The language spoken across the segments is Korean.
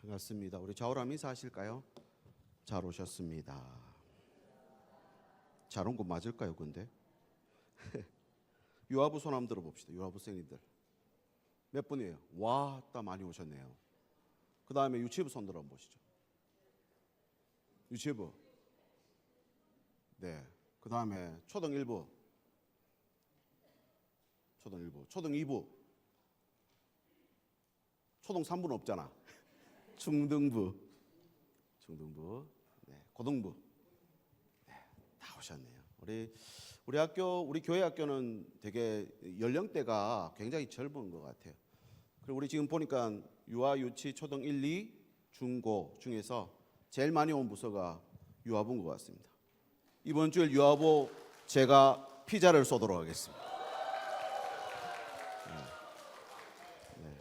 반갑습니다. 우리 좌우람 인사하실까요? 잘 오셨습니다. 잘 온 거 맞을까요, 근데? 유아부 손 한번 들어봅시다. 유아부 생님들 몇 분이에요? 와, 딱 많이 오셨네요. 그 다음에 유치부 손 들어보시죠. 유치부. 네. 그 다음에 초등 1부. 초등 1부. 초등 2부. 초등 3부는 없잖아. 중등부. 중등부. 네. 고등부. 네. 다 오셨네요. 우리 교회 학교는 되게 연령대가 굉장히 젊은 것 같아요. 그리고 우리 지금 보니까 유아, 유치, 초등 1, 2, 중고 중에서 제일 많이 온 부서가 유아부인 것 같습니다. 이번 주에 유아부 제가 피자를 쏘도록 하겠습니다. 네.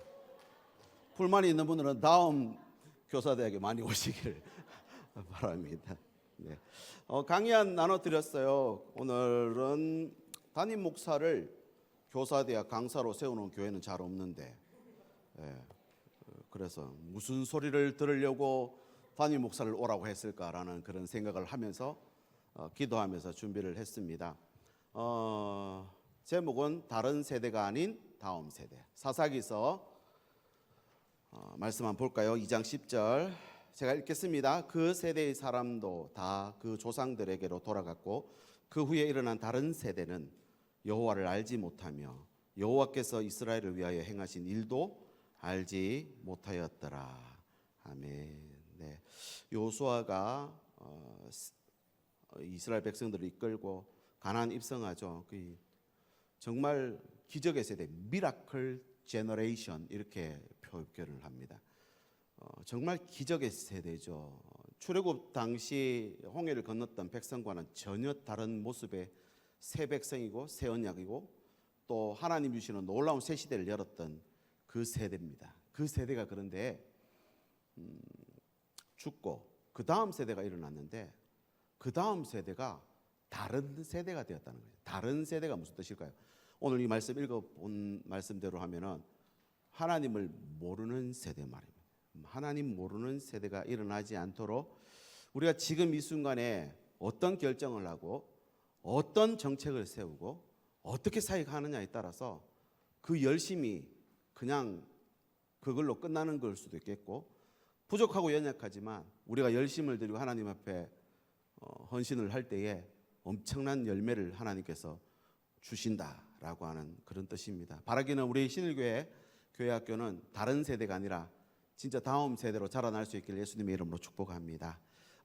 불만이 있는 분들은 다음 교사대학에 많이 오시기를 바랍니다. 네. 강의 한 나눠드렸어요. 오늘은 담임 목사를 교사대학 강사로 세우는 교회는 잘 없는데, 그래서 무슨 소리를 들으려고 담임 목사를 오라고 했을까라는 그런 생각을 하면서 기도하면서 준비를 했습니다. 제목은 다른 세대가 아닌 다음 세대. 사사기서 말씀 한번 볼까요? 2장 10절 제가 읽겠습니다. 그 세대의 사람도 다 그 조상들에게로 돌아갔고 그 후에 일어난 다른 세대는 여호와를 알지 못하며 여호와께서 이스라엘을 위하여 행하신 일도 알지 못하였더라. 아멘. 네. 여호수아가 이스라엘 백성들을 이끌고 가나안 입성하죠. 정말 기적의 세대, 미라클 제너레이션 이렇게 표현을 합니다. 정말 기적의 세대죠. 출애굽 당시 홍해를 건넜던 백성과는 전혀 다른 모습의 새 백성이고 새 언약이고 또 하나님 주시는 놀라운 새 시대를 열었던 그 세대입니다. 그 세대가 그런데 죽고 그 다음 세대가 일어났는데 그 다음 세대가 다른 세대가 되었다는 거예요. 다른 세대가 무슨 뜻일까요? 오늘 이 말씀 읽어본 말씀대로 하면은 하나님을 모르는 세대 말입니다. 하나님 모르는 세대가 일어나지 않도록 우리가 지금 이 순간에 어떤 결정을 하고 어떤 정책을 세우고 어떻게 사역하느냐에 따라서 그 열심이 그냥 그걸로 끝나는 걸 수도 있겠고 부족하고 연약하지만 우리가 열심을 들이고 하나님 앞에 헌신을 할 때에 엄청난 열매를 하나님께서 주신다라고 하는 그런 뜻입니다. 바라기는 우리 신일교회 교회학교는 다른 세대가 아니라 진짜 다음 세대로 자라날 수 있기를 예수님의 이름으로 축복합니다.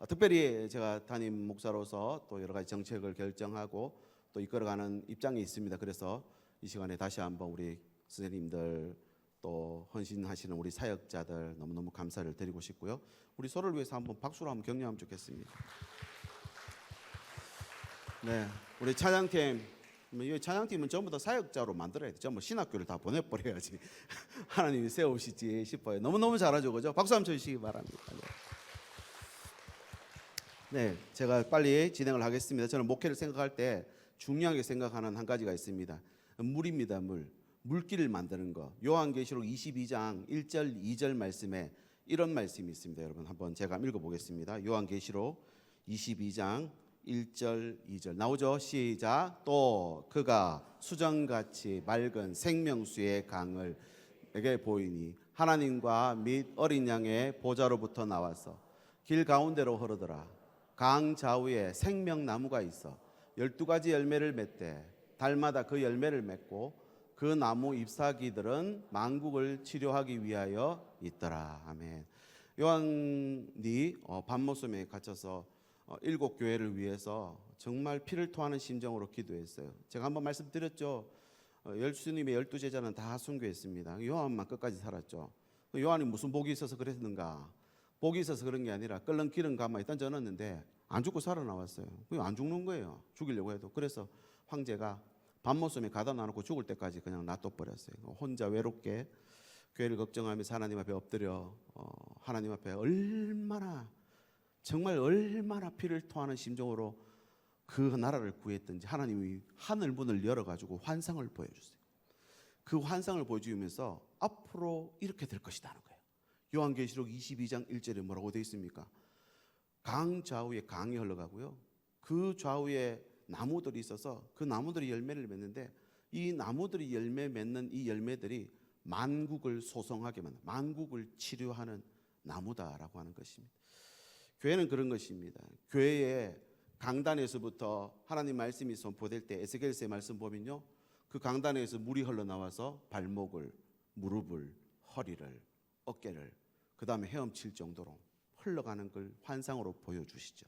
특별히 제가 담임 목사로서 또 여러 가지 정책을 결정하고 또 이끌어가는 입장이 있습니다. 그래서 이 시간에 다시 한번 우리 선생님들 또 헌신하시는 우리 사역자들 너무너무 감사를 드리고 싶고요. 우리 서로를 위해서 한번 박수로 한번 격려하면 좋겠습니다. 네, 우리 찬양팀, 이 찬양팀은 전부 다 사역자로 만들어야 돼. 전부 신학교를 다 보내버려야지 하나님이 세우시지 싶어요. 너무너무 잘하죠, 그죠? 박수 한번 쳐주시기 바랍니다. 네, 제가 빨리 진행을 하겠습니다. 저는 목회를 생각할 때 중요하게 생각하는 한 가지가 있습니다. 물입니다, 물. 물길을 만드는 거. 요한계시록 22장 1절 2절 말씀에 이런 말씀이 있습니다. 여러분 한번 제가 읽어보겠습니다. 요한계시록 22장 1절 2절 나오죠? 시작. 또 그가 수정같이 맑은 생명수의 강을 내게 보이니 하나님과 및 어린 양의 보좌로부터 나와서 길 가운데로 흐르더라. 강 좌우에 생명나무가 있어 12가지 열매를 맺되 달마다 그 열매를 맺고 그 나무 잎사귀들은 만국을 치료하기 위하여 있더라. 아멘. 요한이 밤모섬에 갇혀서 7교회를 위해서 정말 피를 토하는 심정으로 기도했어요. 제가 한번 말씀드렸죠. 예수님의 12제자는 다 순교했습니다. 요한만 끝까지 살았죠. 요한이 무슨 복이 있어서 그랬는가? 복이 있어서 그런 게 아니라 끓는 기름 가마에 던져놨는데 안 죽고 살아나왔어요. 안 죽는 거예요. 죽이려고 해도. 그래서 황제가 밤모섬에 가다 놔놓고 죽을 때까지 그냥 놔둬버렸어요. 혼자 외롭게 교회를 걱정하면서 하나님 앞에 엎드려 하나님 앞에 정말 얼마나 피를 토하는 심정으로 그 나라를 구했던지 하나님이 하늘 문을 열어가지고 환상을 보여주세요. 그 환상을 보여주면서 앞으로 이렇게 될 것이라는 거예요. 요한계시록 22장 1절에 뭐라고 되어 있습니까? 강 좌우에 강이 흘러가고요. 그 좌우에 나무들이 있어서 그 나무들이 열매를 맺는데 이 나무들이 열매 맺는 이 열매들이 만국을 소성하게 만든, 만국을 치료하는 나무다라고 하는 것입니다. 교회는 그런 것입니다. 교회에 강단에서부터 하나님 말씀이 선포될 때 에스겔서의 말씀 보면요, 그 강단에서 물이 흘러나와서 발목을, 무릎을, 허리를, 어깨를, 그 다음에 헤엄칠 정도로 흘러가는 걸 환상으로 보여주시죠.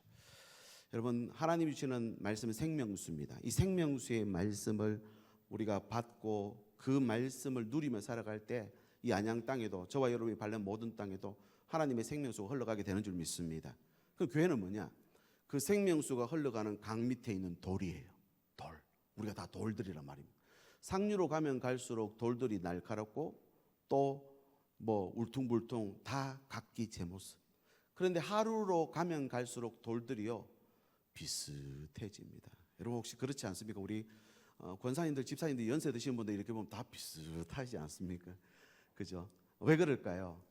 여러분, 하나님이 주시는 말씀은 생명수입니다. 이 생명수의 말씀을 우리가 받고 그 말씀을 누리며 살아갈 때 이 안양 땅에도, 저와 여러분이 밟는 모든 땅에도 하나님의 생명수가 흘러가게 되는 줄 믿습니다. 그 교회는 뭐냐? 그 생명수가 흘러가는 강 밑에 있는 돌이에요. 돌. 우리가 다 돌들이란 말입니다. 상류로 가면 갈수록 돌들이 날카롭고 또 뭐 울퉁불퉁 다 각기 제 모습. 그런데 하루로 가면 갈수록 돌들이요 비슷해집니다. 여러분 혹시 그렇지 않습니까? 우리 권사님들, 집사님들 연세 드신 분들 이렇게 보면 다 비슷하지 않습니까? 그죠? 왜 그럴까요?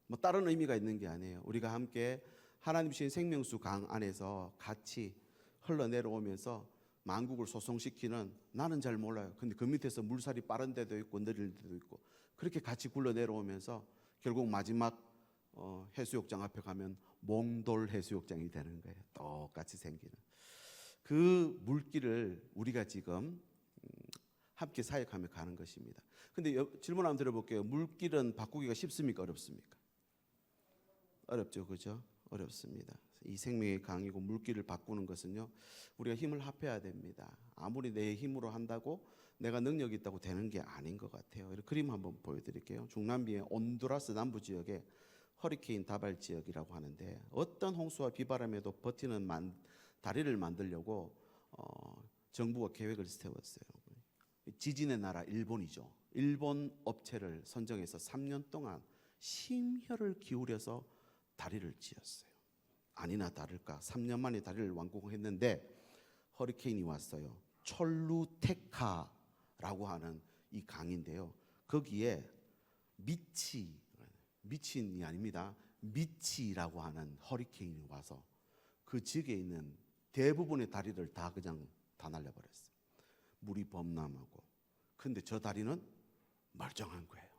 뭐 다른 의미가 있는 게 아니에요. 우리가 함께 하나님 주신 생명수 강 안에서 같이 흘러내려오면서 만국을 소성시키는, 나는 잘 몰라요. 근데 그 밑에서 물살이 빠른 데도 있고 느릴 데도 있고 그렇게 같이 굴러내려오면서 결국 마지막 해수욕장 앞에 가면 몽돌 해수욕장이 되는 거예요. 똑같이 생기는 그 물길을 우리가 지금 함께 사역하며 가는 것입니다. 근데 질문 한번 드려볼게요. 물길은 바꾸기가 쉽습니까? 어렵습니까? 어렵죠, 그죠? 어렵습니다. 이 생명의 강이고 물길을 바꾸는 것은요, 우리가 힘을 합해야 됩니다. 아무리 내 힘으로 한다고 내가 능력이 있다고 되는 게 아닌 것 같아요. 그림 한번 보여드릴게요. 중남미의 온두라스 남부 지역에 허리케인 다발 지역이라고 하는데, 어떤 홍수와 비바람에도 버티는 다리를 만들려고 정부가 계획을 세웠어요. 지진의 나라 일본이죠. 일본 업체를 선정해서 3년 동안 심혈을 기울여서 다리를 지었어요. 아니나 다를까 3년 만에 다리를 완공했는데 허리케인이 왔어요. 촐루테카라고 하는 이 강인데요. 거기에 미친이 아닙니다. 미치라고 하는 허리케인이 와서 그 지역에 있는 대부분의 다리를 다 그냥 다 날려버렸어요. 물이 범람하고. 근데 저 다리는 멀쩡한 거예요.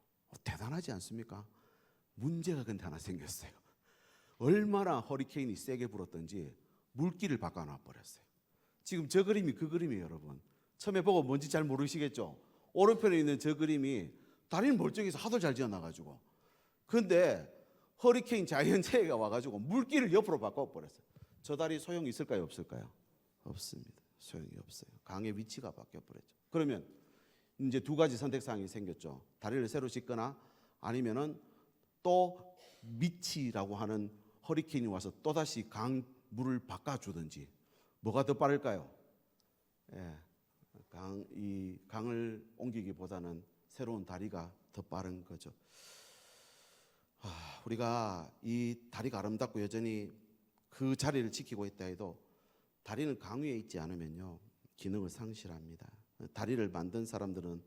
대단하지 않습니까? 문제가 근데 하나 생겼어요. 얼마나 허리케인이 세게 불었던지 물길을 바꿔놔 버렸어요. 지금 저 그림이 그 그림이에요, 여러분. 처음에 보고 뭔지 잘 모르시겠죠? 오른편에 있는 저 그림이 다리는 멀쩡해서 하도 잘 지어놔가지고. 근데 허리케인 자이언체가 와가지고 물길을 옆으로 바꿔버렸어요. 저 다리 소용이 있을까요, 없을까요? 없습니다. 소용이 없어요. 강의 위치가 바뀌어버렸죠. 그러면 이제 두 가지 선택사항이 생겼죠. 다리를 새로 짓거나 아니면은 또 미치라고 하는 허리케인이 와서 또다시 강 물을 바꿔주든지, 뭐가 더 빠를까요? 예, 이 강을 옮기기보다는 새로운 다리가 더 빠른 거죠. 우리가 이 다리가 아름답고 여전히 그 자리를 지키고 있다 해도 다리는 강 위에 있지 않으면요 기능을 상실합니다. 다리를 만든 사람들은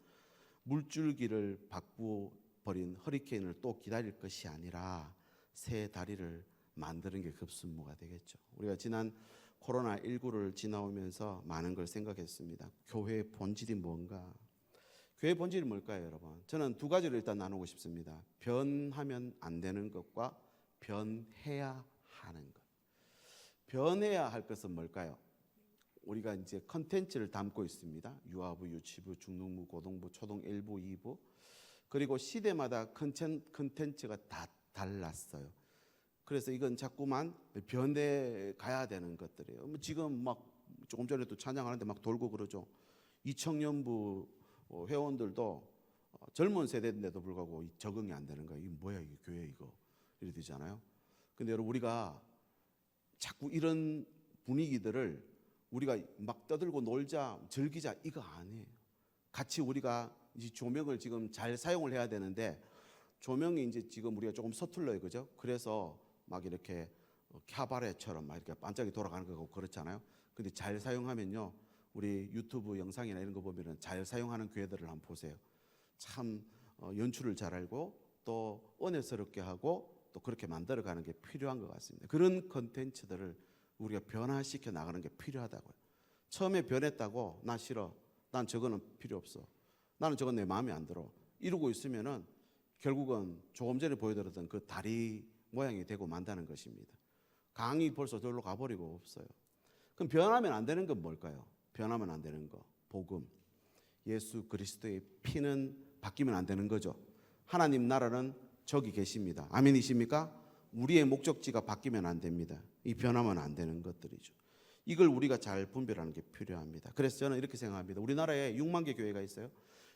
물줄기를 바꾸버린 허리케인을 또 기다릴 것이 아니라 새 다리를 만드는 게 급선무가 되겠죠. 우리가 지난 코로나19를 지나오면서 많은 걸 생각했습니다. 교회의 본질이 뭔가? 교회의 본질이 뭘까요, 여러분? 저는 두 가지를 일단 나누고 싶습니다. 변하면 안 되는 것과 변해야 하는 것. 변해야 할 것은 뭘까요? 우리가 이제 컨텐츠를 담고 있습니다. 유아부, 유치부, 중등부, 고등부, 초등 1부, 2부. 그리고 시대마다 컨텐츠가 다 달랐어요. 그래서 이건 자꾸만 변해 가야 되는 것들이에요. 지금 막 조금 전에 또 찬양하는데 막 돌고 그러죠. 이 청년부 회원들도 젊은 세대인데도 불구하고 적응이 안 되는 거예요. 이게 뭐야, 이게 교회 이거 이래 되잖아요. 근데 여러분, 우리가 자꾸 이런 분위기들을 우리가 막 떠들고 놀자, 즐기자, 이거 아니에요. 같이 우리가 이 조명을 지금 잘 사용을 해야 되는데, 조명이 이제 지금 우리가 조금 서툴러요, 그죠? 그래서 막 이렇게 캬바레처럼 막 이렇게 반짝이 돌아가는 거고 그렇잖아요. 근데 잘 사용하면요, 우리 유튜브 영상이나 이런 거 보면은 잘 사용하는 교회들을 한번 보세요. 참 연출을 잘 알고 또 은혜스럽게 하고 또 그렇게 만들어가는 게 필요한 것 같습니다. 그런 컨텐츠들을 우리가 변화시켜 나가는 게 필요하다고요. 처음에 변했다고 나 싫어, 난 저거는 필요 없어, 나는 저건 내 마음에 안 들어 이러고 있으면은 결국은 조금 전에 보여드렸던 그 다리 모양이 되고 만다는 것입니다. 강이 벌써 저리로 가버리고 없어요. 그럼 변하면 안 되는 건 뭘까요? 변하면 안 되는 거, 복음, 예수 그리스도의 피는 바뀌면 안 되는 거죠. 하나님 나라는 저기 계십니다. 아멘이십니까? 우리의 목적지가 바뀌면 안 됩니다. 이 변하면 안 되는 것들이죠. 이걸 우리가 잘 분별하는 게 필요합니다. 그래서 저는 이렇게 생각합니다. 우리나라에 6만 개 교회가 있어요.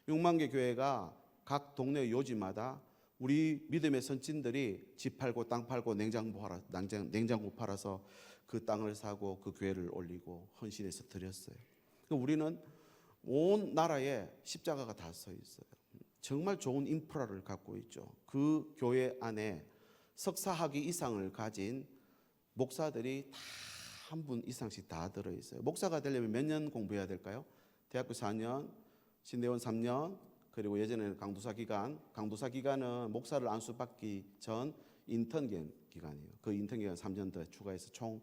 6만 개 교회가 각 동네 요지마다 우리 믿음의 선진들이 집 팔고 땅 팔고 냉장고 팔아서 그 땅을 사고 그 교회를 올리고 헌신해서 드렸어요. 우리는 온 나라에 십자가가 다 서 있어요. 정말 좋은 인프라를 갖고 있죠. 그 교회 안에 석사학위 이상을 가진 목사들이 다 한 분 이상씩 다 들어있어요. 목사가 되려면 몇 년 공부해야 될까요? 대학교 4년, 신대원 3년, 그리고 예전에는 강도사 기간은 목사를 안수받기 전 인턴 기간이에요. 그 인턴 기간 3년 더 추가해서 총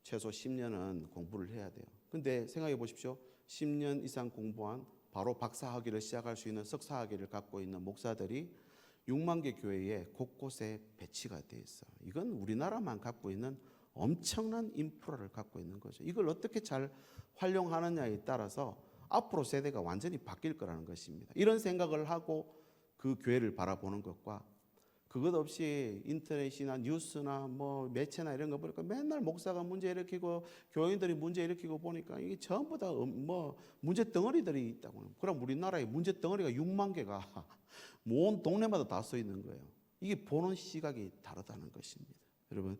최소 10년은 공부를 해야 돼요. 근데 생각해 보십시오. 10년 이상 공부한 바로 박사학위를 시작할 수 있는 석사학위를 갖고 있는 목사들이 6만 개 교회에 곳곳에 배치가 돼 있어요. 이건 우리나라만 갖고 있는 엄청난 인프라를 갖고 있는 거죠. 이걸 어떻게 잘 활용하느냐에 따라서 앞으로 세대가 완전히 바뀔 거라는 것입니다. 이런 생각을 하고 그 교회를 바라보는 것과 그것 없이 인터넷이나 뉴스나 뭐 매체나 이런 거 보니까 맨날 목사가 문제 일으키고 교인들이 문제 일으키고 보니까 이게 전부 다 뭐 문제 덩어리들이 있다고. 그럼 우리나라에 문제 덩어리가 6만 개가 온 동네마다 다 써 있는 거예요. 이게 보는 시각이 다르다는 것입니다. 여러분,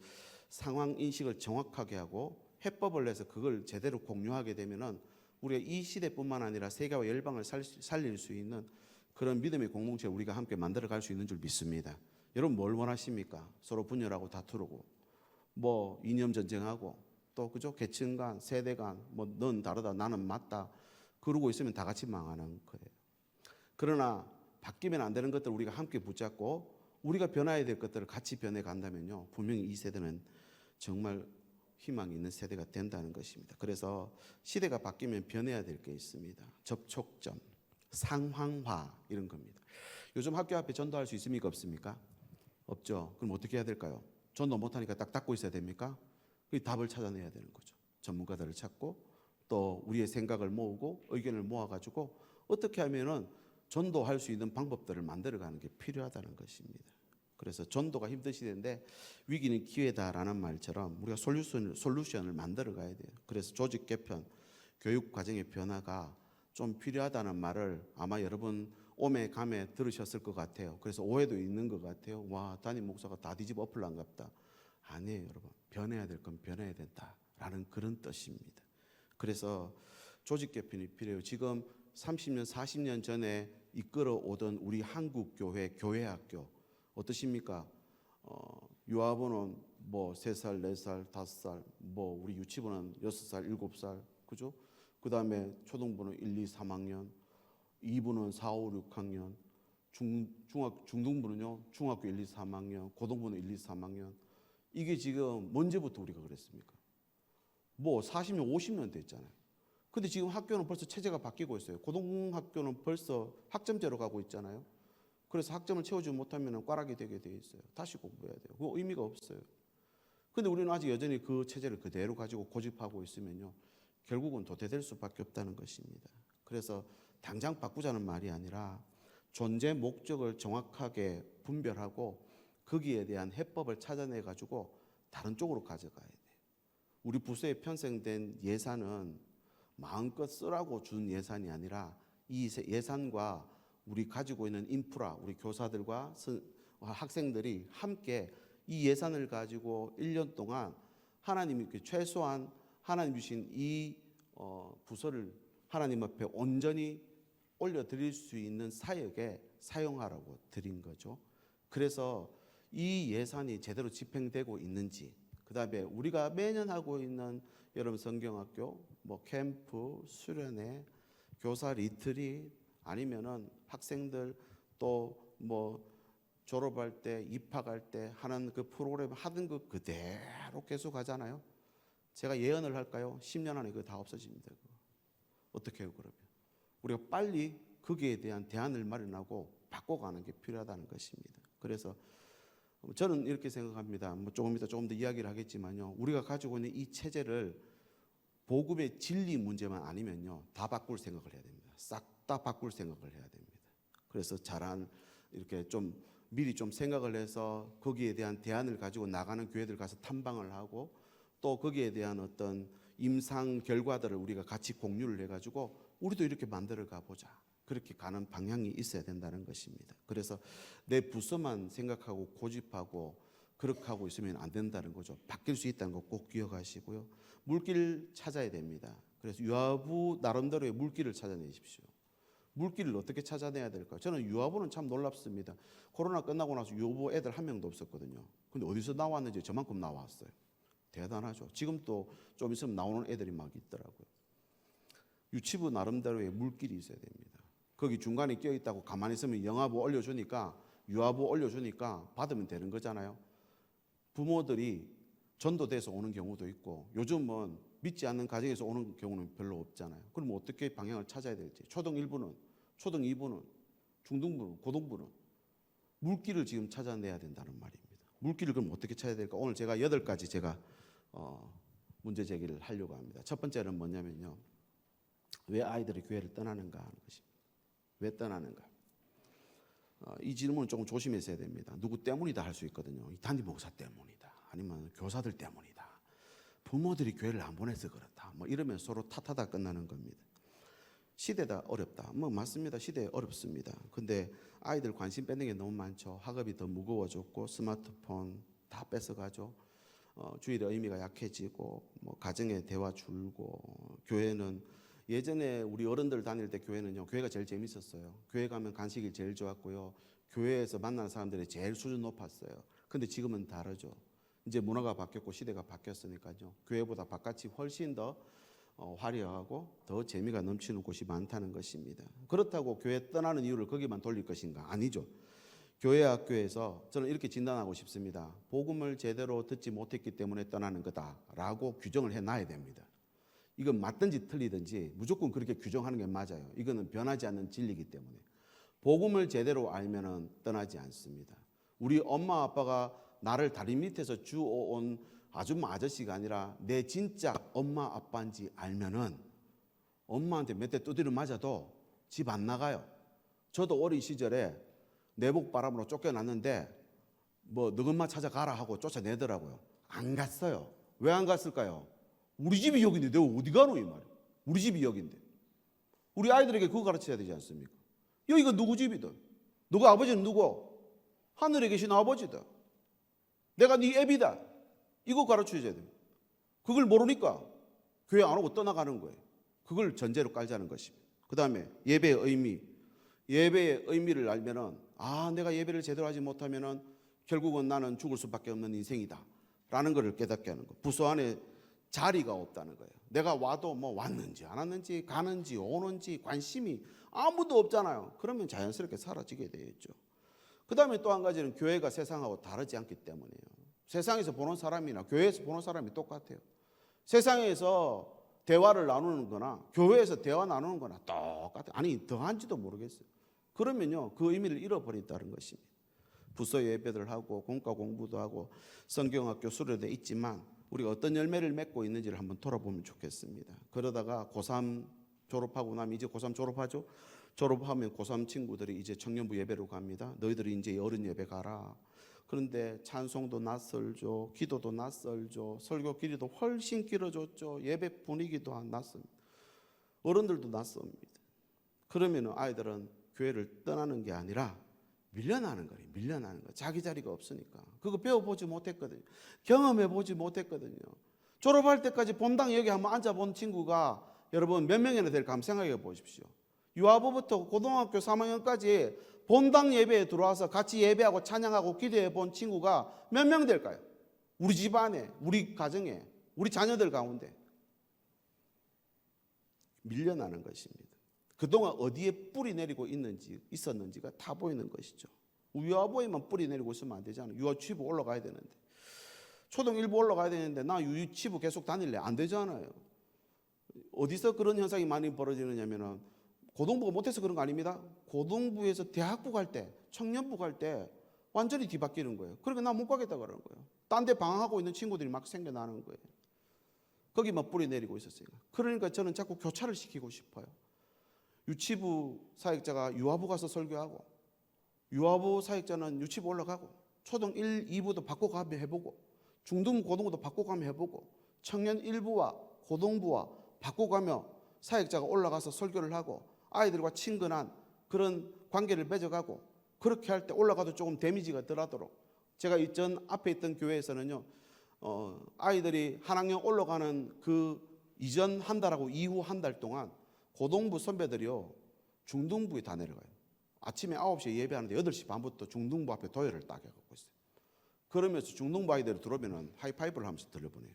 상황 인식을 정확하게 하고 해법을 내서 그걸 제대로 공유하게 되면은 우리가 이 시대뿐만 아니라 세계와 열방을 살릴 수 있는 그런 믿음의 공동체를 우리가 함께 만들어갈 수 있는 줄 믿습니다. 여러분 뭘 원하십니까? 서로 분열하고 다투고 뭐 이념 전쟁하고 또 그죠? 계층 간, 세대 간, 뭐 넌 다르다, 나는 맞다 그러고 있으면 다 같이 망하는 거예요. 그러나 바뀌면 안 되는 것들을 우리가 함께 붙잡고 우리가 변화해야 될 것들을 같이 변해 간다면요, 분명히 이 세대는 정말 희망이 있는 세대가 된다는 것입니다. 그래서 시대가 바뀌면 변해야 될 게 있습니다. 접촉점, 상황화 이런 겁니다. 요즘 학교 앞에 전도할 수 있습니까? 없습니까? 없죠. 그럼 어떻게 해야 될까요? 전도 못하니까 딱 닫고 있어야 됩니까? 그 답을 찾아내야 되는 거죠. 전문가들을 찾고 또 우리의 생각을 모으고 의견을 모아가지고 어떻게 하면은 전도할 수 있는 방법들을 만들어가는 게 필요하다는 것입니다. 그래서 전도가 힘든 시대인데 위기는 기회다라는 말처럼 우리가 솔루션을 만들어 가야 돼요. 그래서 조직 개편, 교육 과정의 변화가 좀 필요하다는 말을 아마 여러분 오매 감에 들으셨을 것 같아요. 그래서 오해도 있는 것 같아요. 와, 담임 목사가 다 뒤집어 엎으려는갑다. 아니에요, 여러분. 변해야 될 건 변해야 된다라는 그런 뜻입니다. 그래서 조직 개편이 필요해요. 지금 30년, 40년 전에 이끌어오던 우리 한국 교회 학교 어떠십니까? 유아부는 뭐 3살, 4살, 5살, 뭐 우리 유치부는 6살, 7살, 그죠? 그 다음에 초등부는 1, 2, 3학년, 2부는 4, 5, 6학년, 중등부는요, 중학교 1, 2, 3학년, 고등부는 1, 2, 3학년. 이게 지금 언제부터 우리가 그랬습니까? 뭐 40년, 50년 됐잖아요. 근데 지금 학교는 벌써 체제가 바뀌고 있어요. 고등학교는 벌써 학점제로 가고 있잖아요. 그래서 학점을 채우지 못하면 꽈락이 되게 돼 있어요. 다시 공부해야 돼요. 그거 의미가 없어요. 근데 우리는 아직 여전히 그 체제를 그대로 가지고 고집하고 있으면요, 결국은 도태될 수밖에 없다는 것입니다. 그래서 당장 바꾸자는 말이 아니라 존재 목적을 정확하게 분별하고 거기에 대한 해법을 찾아내 가지고 다른 쪽으로 가져가야 돼요. 우리 부서에 편성된 예산은 마음껏 쓰라고 준 예산이 아니라 이 예산과 우리 가지고 있는 인프라, 우리 교사들과 학생들이 함께 이 예산을 가지고 1년 동안 하나님이 최소한 하나님 주신 이 부서를 하나님 앞에 온전히 올려드릴 수 있는 사역에 사용하라고 드린 거죠. 그래서 이 예산이 제대로 집행되고 있는지, 그 다음에 우리가 매년 하고 있는 여러분 성경학교, 뭐 캠프, 수련회, 교사 리트릿, 아니면은 학생들 또 뭐 졸업할 때, 입학할 때 하는 그 프로그램 하던 거 그대로 계속 하잖아요. 제가 예언을 할까요? 10년 안에 그거 다 없어집니다. 그거. 어떻게 해요, 그러면? 우리가 빨리 거기에 대한 대안을 마련하고 바꿔가는 게 필요하다는 것입니다. 그래서 저는 이렇게 생각합니다. 조금 이따 조금 더 이야기를 하겠지만요. 우리가 가지고 있는 이 체제를 복음의 진리 문제만 아니면요, 다 바꿀 생각을 해야 됩니다. 싹 다 바꿀 생각을 해야 됩니다. 그래서 이렇게 좀 미리 좀 생각을 해서 거기에 대한 대안을 가지고 나가는 교회들 가서 탐방을 하고 또 거기에 대한 어떤 임상 결과들을 우리가 같이 공유를 해가지고 우리도 이렇게 만들어 가보자. 그렇게 가는 방향이 있어야 된다는 것입니다. 그래서 내 부서만 생각하고 고집하고 그렇게 하고 있으면 안 된다는 거죠. 바뀔 수 있다는 거 꼭 기억하시고요. 물길 찾아야 됩니다. 그래서 유아부 나름대로의 물길을 찾아내십시오. 물길을 어떻게 찾아내야 될까요? 저는 유아부는 참 놀랍습니다. 코로나 끝나고 나서 유아부 애들 한 명도 없었거든요. 근데 어디서 나왔는지 저만큼 나왔어요. 대단하죠. 지금 또 좀 있으면 나오는 애들이 막 있더라고요. 유치부 나름대로의 물길이 있어야 됩니다. 거기 중간에 껴있다고 가만히 있으면 영아부 올려주니까 유아부 올려주니까 받으면 되는 거잖아요. 부모들이 전도돼서 오는 경우도 있고 요즘은 믿지 않는 가정에서 오는 경우는 별로 없잖아요. 그럼 어떻게 방향을 찾아야 될지. 초등 1부는, 초등 2부는, 중등부는, 고등부는 물길을 지금 찾아내야 된다는 말입니다. 물길을 그럼 어떻게 찾아야 될까? 오늘 제가 8가지 제가 문제 제기를 하려고 합니다. 첫 번째는 뭐냐면요. 왜 아이들이 교회를 떠나는가 하는 것입니다. 왜 떠나는가? 이 질문은 조금 조심해서 해야 됩니다. 누구 때문이다 할 수 있거든요. 이 담임 목사 때문이다. 아니면 교사들 때문이다. 부모들이 교회를 안 보내서 그렇다. 이러면 서로 탓하다 끝나는 겁니다. 시대가 어렵다. 맞습니다. 시대 어렵습니다. 근데 아이들 관심 뺏는 게 너무 많죠. 학업이 더 무거워졌고 스마트폰 다 뺏어가죠. 주일의 의미가 약해지고 가정의 대화 줄고 교회는 예전에 우리 어른들 다닐 때 교회는요. 교회가 제일 재밌었어요. 교회 가면 간식이 제일 좋았고요. 교회에서 만나는 사람들이 제일 수준 높았어요. 근데 지금은 다르죠. 이제 문화가 바뀌었고 시대가 바뀌었으니까요. 교회보다 바깥이 훨씬 더 화려하고 더 재미가 넘치는 곳이 많다는 것입니다. 그렇다고 교회 떠나는 이유를 거기만 돌릴 것인가? 아니죠. 교회 학교에서 저는 이렇게 진단하고 싶습니다. 복음을 제대로 듣지 못했기 때문에 떠나는 거다라고 규정을 해놔야 됩니다. 이건 맞든지 틀리든지 무조건 그렇게 규정하는 게 맞아요. 이거는 변하지 않는 진리이기 때문에. 복음을 제대로 알면은 떠나지 않습니다. 우리 엄마 아빠가 나를 다리 밑에서 주워온 아줌마 아저씨가 아니라 내 진짜 엄마 아빠인지 알면은 엄마한테 몇 대 두드려 맞아도 집 안 나가요. 저도 어린 시절에 내복 바람으로 쫓겨났는데 너 엄마 찾아가라 하고 쫓아내더라고요. 안 갔어요. 왜 안 갔을까요? 우리 집이 여기인데 내가 어디 가노 이 말이야. 우리 집이 여기인데. 우리 아이들에게 그거 가르쳐야 되지 않습니까? 여기가 누구 집이든 너가 아버지는 누구? 하늘에 계신 아버지다. 내가 네 애비다. 이거 가르쳐줘야 돼요. 그걸 모르니까 교회 안 오고 떠나가는 거예요. 그걸 전제로 깔자는 것입니다. 그 다음에 예배의 의미. 예배의 의미를 알면은 내가 예배를 제대로 하지 못하면은 결국은 나는 죽을 수밖에 없는 인생이다 라는 것을 깨닫게 하는 거. 부서 안에 자리가 없다는 거예요. 내가 와도 왔는지 안 왔는지 가는지 오는지 관심이 아무도 없잖아요. 그러면 자연스럽게 사라지게 되겠죠. 그 다음에 또 한 가지는 교회가 세상하고 다르지 않기 때문이에요. 세상에서 보는 사람이나 교회에서 보는 사람이 똑같아요. 세상에서 대화를 나누는 거나 교회에서 대화 나누는 거나 똑같아요. 아니 더한지도 모르겠어요. 그러면요 그 의미를 잃어버린다는 것입니다. 부서 예배들 하고 공과 공부도 하고 성경학교 수료대 있지만 우리가 어떤 열매를 맺고 있는지를 한번 돌아보면 좋겠습니다. 그러다가 고3 졸업하고 나면 이제 고3 졸업하죠. 졸업하면 고3 친구들이 이제 청년부 예배로 갑니다. 너희들이 이제 어른 예배 가라. 그런데 찬송도 낯설죠. 기도도 낯설죠. 설교 길이도 훨씬 길어졌죠. 예배 분위기도 낯섭니다. 어른들도 낯섭니다. 그러면 아이들은 교회를 떠나는 게 아니라 밀려나는 거예요. 밀려나는 거. 자기 자리가 없으니까. 그거 배워보지 못했거든요. 경험해보지 못했거든요. 졸업할 때까지 본당 여기 한번 앉아본 친구가 여러분 몇 명이나 될까 한번 생각해 보십시오. 유아부부터 고등학교 3학년까지 본당 예배에 들어와서 같이 예배하고 찬양하고 기도해 본 친구가 몇 명 될까요? 우리 집안에, 우리 가정에, 우리 자녀들 가운데 밀려나는 것입니다. 그동안 어디에 뿌리 내리고 있었는지가 다 보이는 것이죠. 유아부에만 뿌리 내리고 있으면 안 되잖아요. 유아치부 올라가야 되는데. 초등 1부 올라가야 되는데 나 유치부 계속 다닐래? 안 되잖아요. 어디서 그런 현상이 많이 벌어지느냐면은 고등부가 못해서 그런 거 아닙니다. 고등부에서 대학부 갈 때, 청년부 갈 때 완전히 뒤바뀌는 거예요. 그러니까 나 못 가겠다 그러는 거예요. 딴 데 방황하고 있는 친구들이 막 생겨나는 거예요. 거기만 뿌리 내리고 있었으니까. 그러니까 저는 자꾸 교차를 시키고 싶어요. 유치부 사역자가 유아부 가서 설교하고, 유아부 사역자는 유치부 올라가고, 초등 1, 2부도 바꿔가며 해보고, 중등부, 고등부도 바꿔가며 해보고, 청년 1부와 고등부와 바꿔가며 사역자가 올라가서 설교를 하고, 아이들과 친근한 그런 관계를 맺어가고, 그렇게 할 때 올라가도 조금 데미지가 덜하도록. 제가 이전 앞에 있던 교회에서는요, 아이들이 한 학년 올라가는 그 이전 한 달하고 이후 한 달 동안 고등부 선배들이요, 중등부에 다 내려가요. 아침에 9시에 예배하는데 8시 반부터 중등부 앞에 도열을 딱 해갖고 있어요. 그러면서 중등부 아이들이 들어오면 하이파이브를 하면서 들려보내요.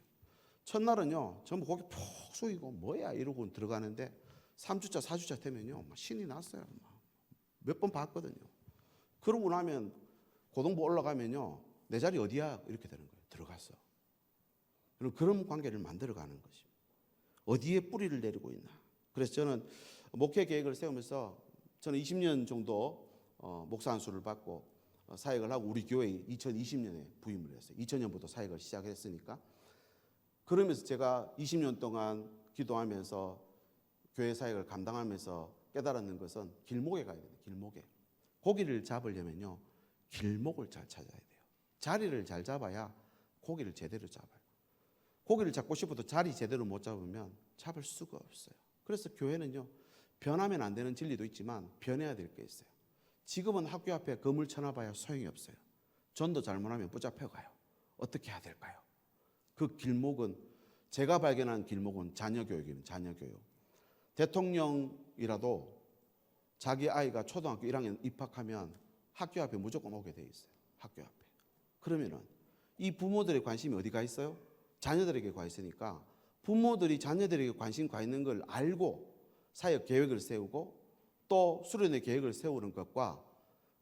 첫날은요, 전부 고개 푹 숙이고 뭐야 이러고 들어가는데 3주차, 4주차 되면요, 막 신이 났어요. 몇 번 봤거든요. 그러고 나면 고등부 올라가면요, 내 자리 어디야? 이렇게 되는 거예요. 들어갔어. 그런 관계를 만들어가는 것입니다. 어디에 뿌리를 내리고 있나. 그래서 저는 목회 계획을 세우면서 저는 20년 정도 목사 안수를 받고 사역을 하고 우리 교회에 2020년에 부임을 했어요. 2000년부터 사역을 시작했으니까. 그러면서 제가 20년 동안 기도하면서 교회 사역을 감당하면서 깨달았는 것은 길목에 가야 돼요. 길목에. 고기를 잡으려면요, 길목을 잘 찾아야 돼요. 자리를 잘 잡아야 고기를 제대로 잡아요. 고기를 잡고 싶어도 자리 제대로 못 잡으면 잡을 수가 없어요. 그래서 교회는요, 변하면 안 되는 진리도 있지만 변해야 될 게 있어요. 지금은 학교 앞에 건물 쳐놔봐야 소용이 없어요. 전도 잘못하면 붙잡혀가요. 어떻게 해야 될까요? 그 길목은, 제가 발견한 길목은 자녀교육입니다. 자녀교육. 대통령이라도 자기 아이가 초등학교 1학년 입학하면 학교 앞에 무조건 오게 돼 있어요. 학교 앞에. 그러면은 이 부모들의 관심이 어디 가 있어요? 자녀들에게 가 있으니까 부모들이 자녀들에게 관심 가 있는 걸 알고 사역 계획을 세우고 또 수련회 계획을 세우는 것과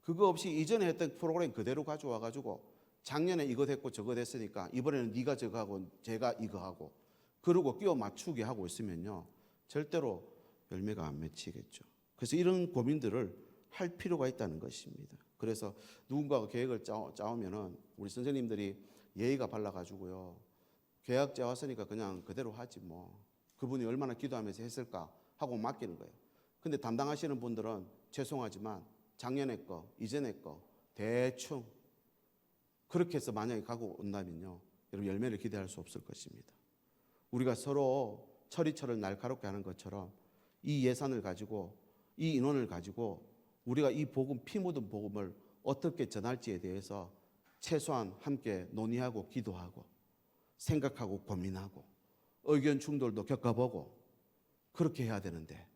그거 없이 이전에 했던 프로그램 그대로 가져와 가지고 작년에 이거 됐고 저거 됐으니까 이번에는 네가 저거 하고 제가 이거 하고 그러고 끼워 맞추게 하고 있으면요, 절대로 열매가 안 맺히겠죠. 그래서 이런 고민들을 할 필요가 있다는 것입니다. 그래서 누군가가 계획을 짜오면은 우리 선생님들이 예의가 발라가지고요, 계약 짜왔으니까 그냥 그대로 하지 뭐, 그분이 얼마나 기도하면서 했을까 하고 맡기는 거예요. 근데 담당하시는 분들은 죄송하지만 작년에 거, 이전에 거 대충 그렇게 해서 만약에 가고 온다면요, 여러분 열매를 기대할 수 없을 것입니다. 우리가 서로 처리처를 날카롭게 하는 것처럼 이 예산을 가지고 이 인원을 가지고 우리가 이 복음, 피 묻은 복음을 어떻게 전할지에 대해서 최소한 함께 논의하고 기도하고 생각하고 고민하고 의견 충돌도 겪어보고 그렇게 해야 되는데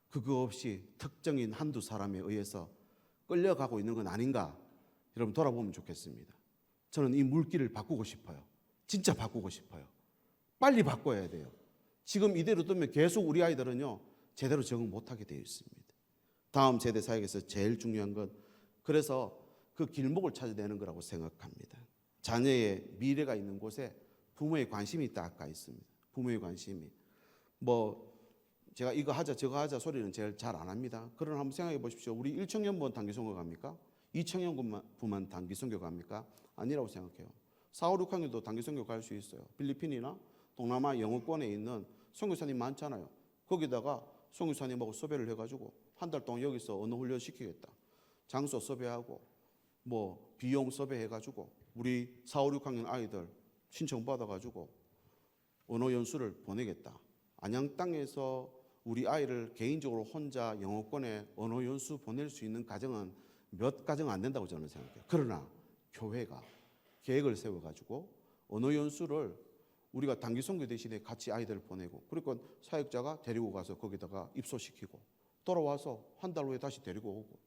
그거 없이 특정인 한두 사람에 의해서 끌려가고 있는 건 아닌가, 여러분 돌아보면 좋겠습니다. 저는 이 물길을 바꾸고 싶어요. 진짜 바꾸고 싶어요. 빨리 바꿔야 돼요. 지금 이대로 두면 계속 우리 아이들은요, 제대로 적응 못하게 되어 있습니다. 다음 세대 사역에서 제일 중요한 건 그래서 그 길목을 찾아내는 거라고 생각합니다. 자녀의 미래가 있는 곳에 부모의 관심이 딱 가 있습니다. 부모의 관심이. 뭐 제가 이거 하자 저거 하자 소리는 제일 잘 안 합니다. 그러나 한번 생각해 보십시오. 우리 1청년부만 단기선교 갑니까? 2청년부만 단기선교 갑니까? 아니라고 생각해요. 4, 5, 6학년도 단기선교 갈 수 있어요. 필리핀이나 동남아 영어권에 있는 선교사님 많잖아요. 거기다가 선교사님하고 섭외를 해가지고 한 달 동안 여기서 언어 훈련 시키겠다. 장소 섭외하고 뭐 비용 섭외해가지고 우리 4, 5, 6학년 아이들 신청 받아가지고 언어 연수를 보내겠다. 안양 땅에서 우리 아이를 개인적으로 혼자 영어권에 언어 연수 보낼 수 있는 가정은 몇 가정 안 된다고 저는 생각해요. 그러나 교회가 계획을 세워가지고 언어 연수를 우리가 단기 선교 대신에 같이 아이들을 보내고, 그러니까 사역자가 데리고 가서 거기다가 입소시키고 돌아와서 한 달 후에 다시 데리고 오고,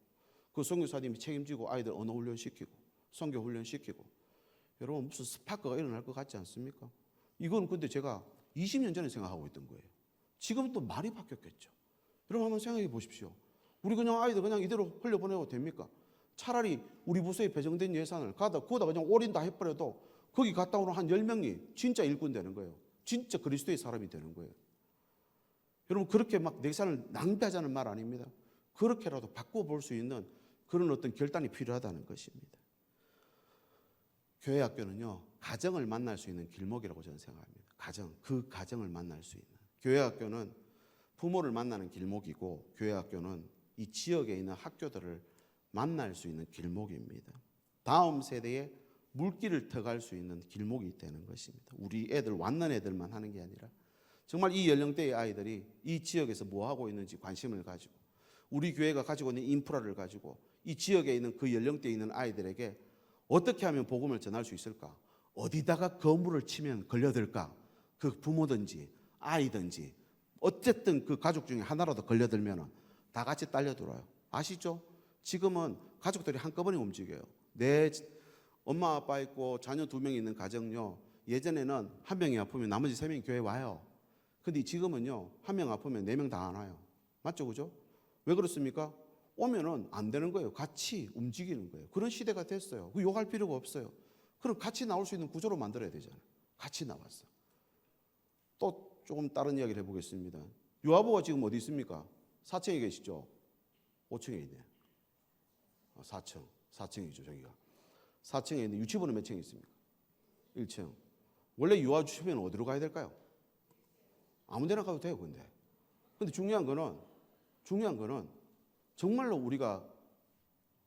그 선교사님이 책임지고 아이들 언어 훈련 시키고 선교 훈련 시키고. 여러분 무슨 스파크가 일어날 것 같지 않습니까? 이건 근데 제가 20년 전에 생각하고 있던 거예요. 지금 또 말이 바뀌었겠죠. 여러분 한번 생각해 보십시오. 우리 그냥 아이들 그냥 이대로 흘려보내고 됩니까? 차라리 우리 부서에 배정된 예산을 거기다 그냥 올인다 해버려도 거기 갔다 오는 한 10명이 진짜 일꾼 되는 거예요. 진짜 그리스도의 사람이 되는 거예요. 여러분 그렇게 막 내 예산을 낭비하자는 말 아닙니다. 그렇게라도 바꿔볼 수 있는 그런 어떤 결단이 필요하다는 것입니다. 교회 학교는요, 가정을 만날 수 있는 길목이라고 저는 생각합니다. 그 가정을 만날 수 있는. 교회 학교는 부모를 만나는 길목이고, 교회 학교는 이 지역에 있는 학교들을 만날 수 있는 길목입니다. 다음 세대에 물길을 터갈 수 있는 길목이 되는 것입니다. 우리 애들, 왔는 애들만 하는 게 아니라 정말 이 연령대의 아이들이 이 지역에서 뭐 하고 있는지 관심을 가지고, 우리 교회가 가지고 있는 인프라를 가지고 이 지역에 있는 그 연령대에 있는 아이들에게 어떻게 하면 복음을 전할 수 있을까? 어디다가 거물을 치면 걸려들까? 그 부모든지 아이든지 어쨌든 그 가족 중에 하나라도 걸려들면 다 같이 딸려들어요. 아시죠? 지금은 가족들이 한꺼번에 움직여요. 내 엄마 아빠 있고 자녀 2명 있는 가정요, 예전에는 한 명이 아프면 나머지 3명이 교회 와요. 근데 지금은요, 한 명 아프면 4명 다 안 와요. 맞죠? 그죠? 왜 그렇습니까? 오면은 안 되는 거예요. 같이 움직이는 거예요. 그런 시대가 됐어요. 그 욕할 필요가 없어요. 그럼 같이 나올 수 있는 구조로 만들어야 되잖아요. 같이 나왔어. 또 조금 다른 이야기를 해보겠습니다. 유아부가 지금 어디 있습니까? 4층에 계시죠? 5층에 있네. 4층이죠, 저기가. 4층에 있는데 유치부는 몇 층에 있습니까? 1층. 원래 유아 주시면 어디로 가야 될까요? 아무 데나 가도 돼요, 근데 중요한 거는 정말로 우리가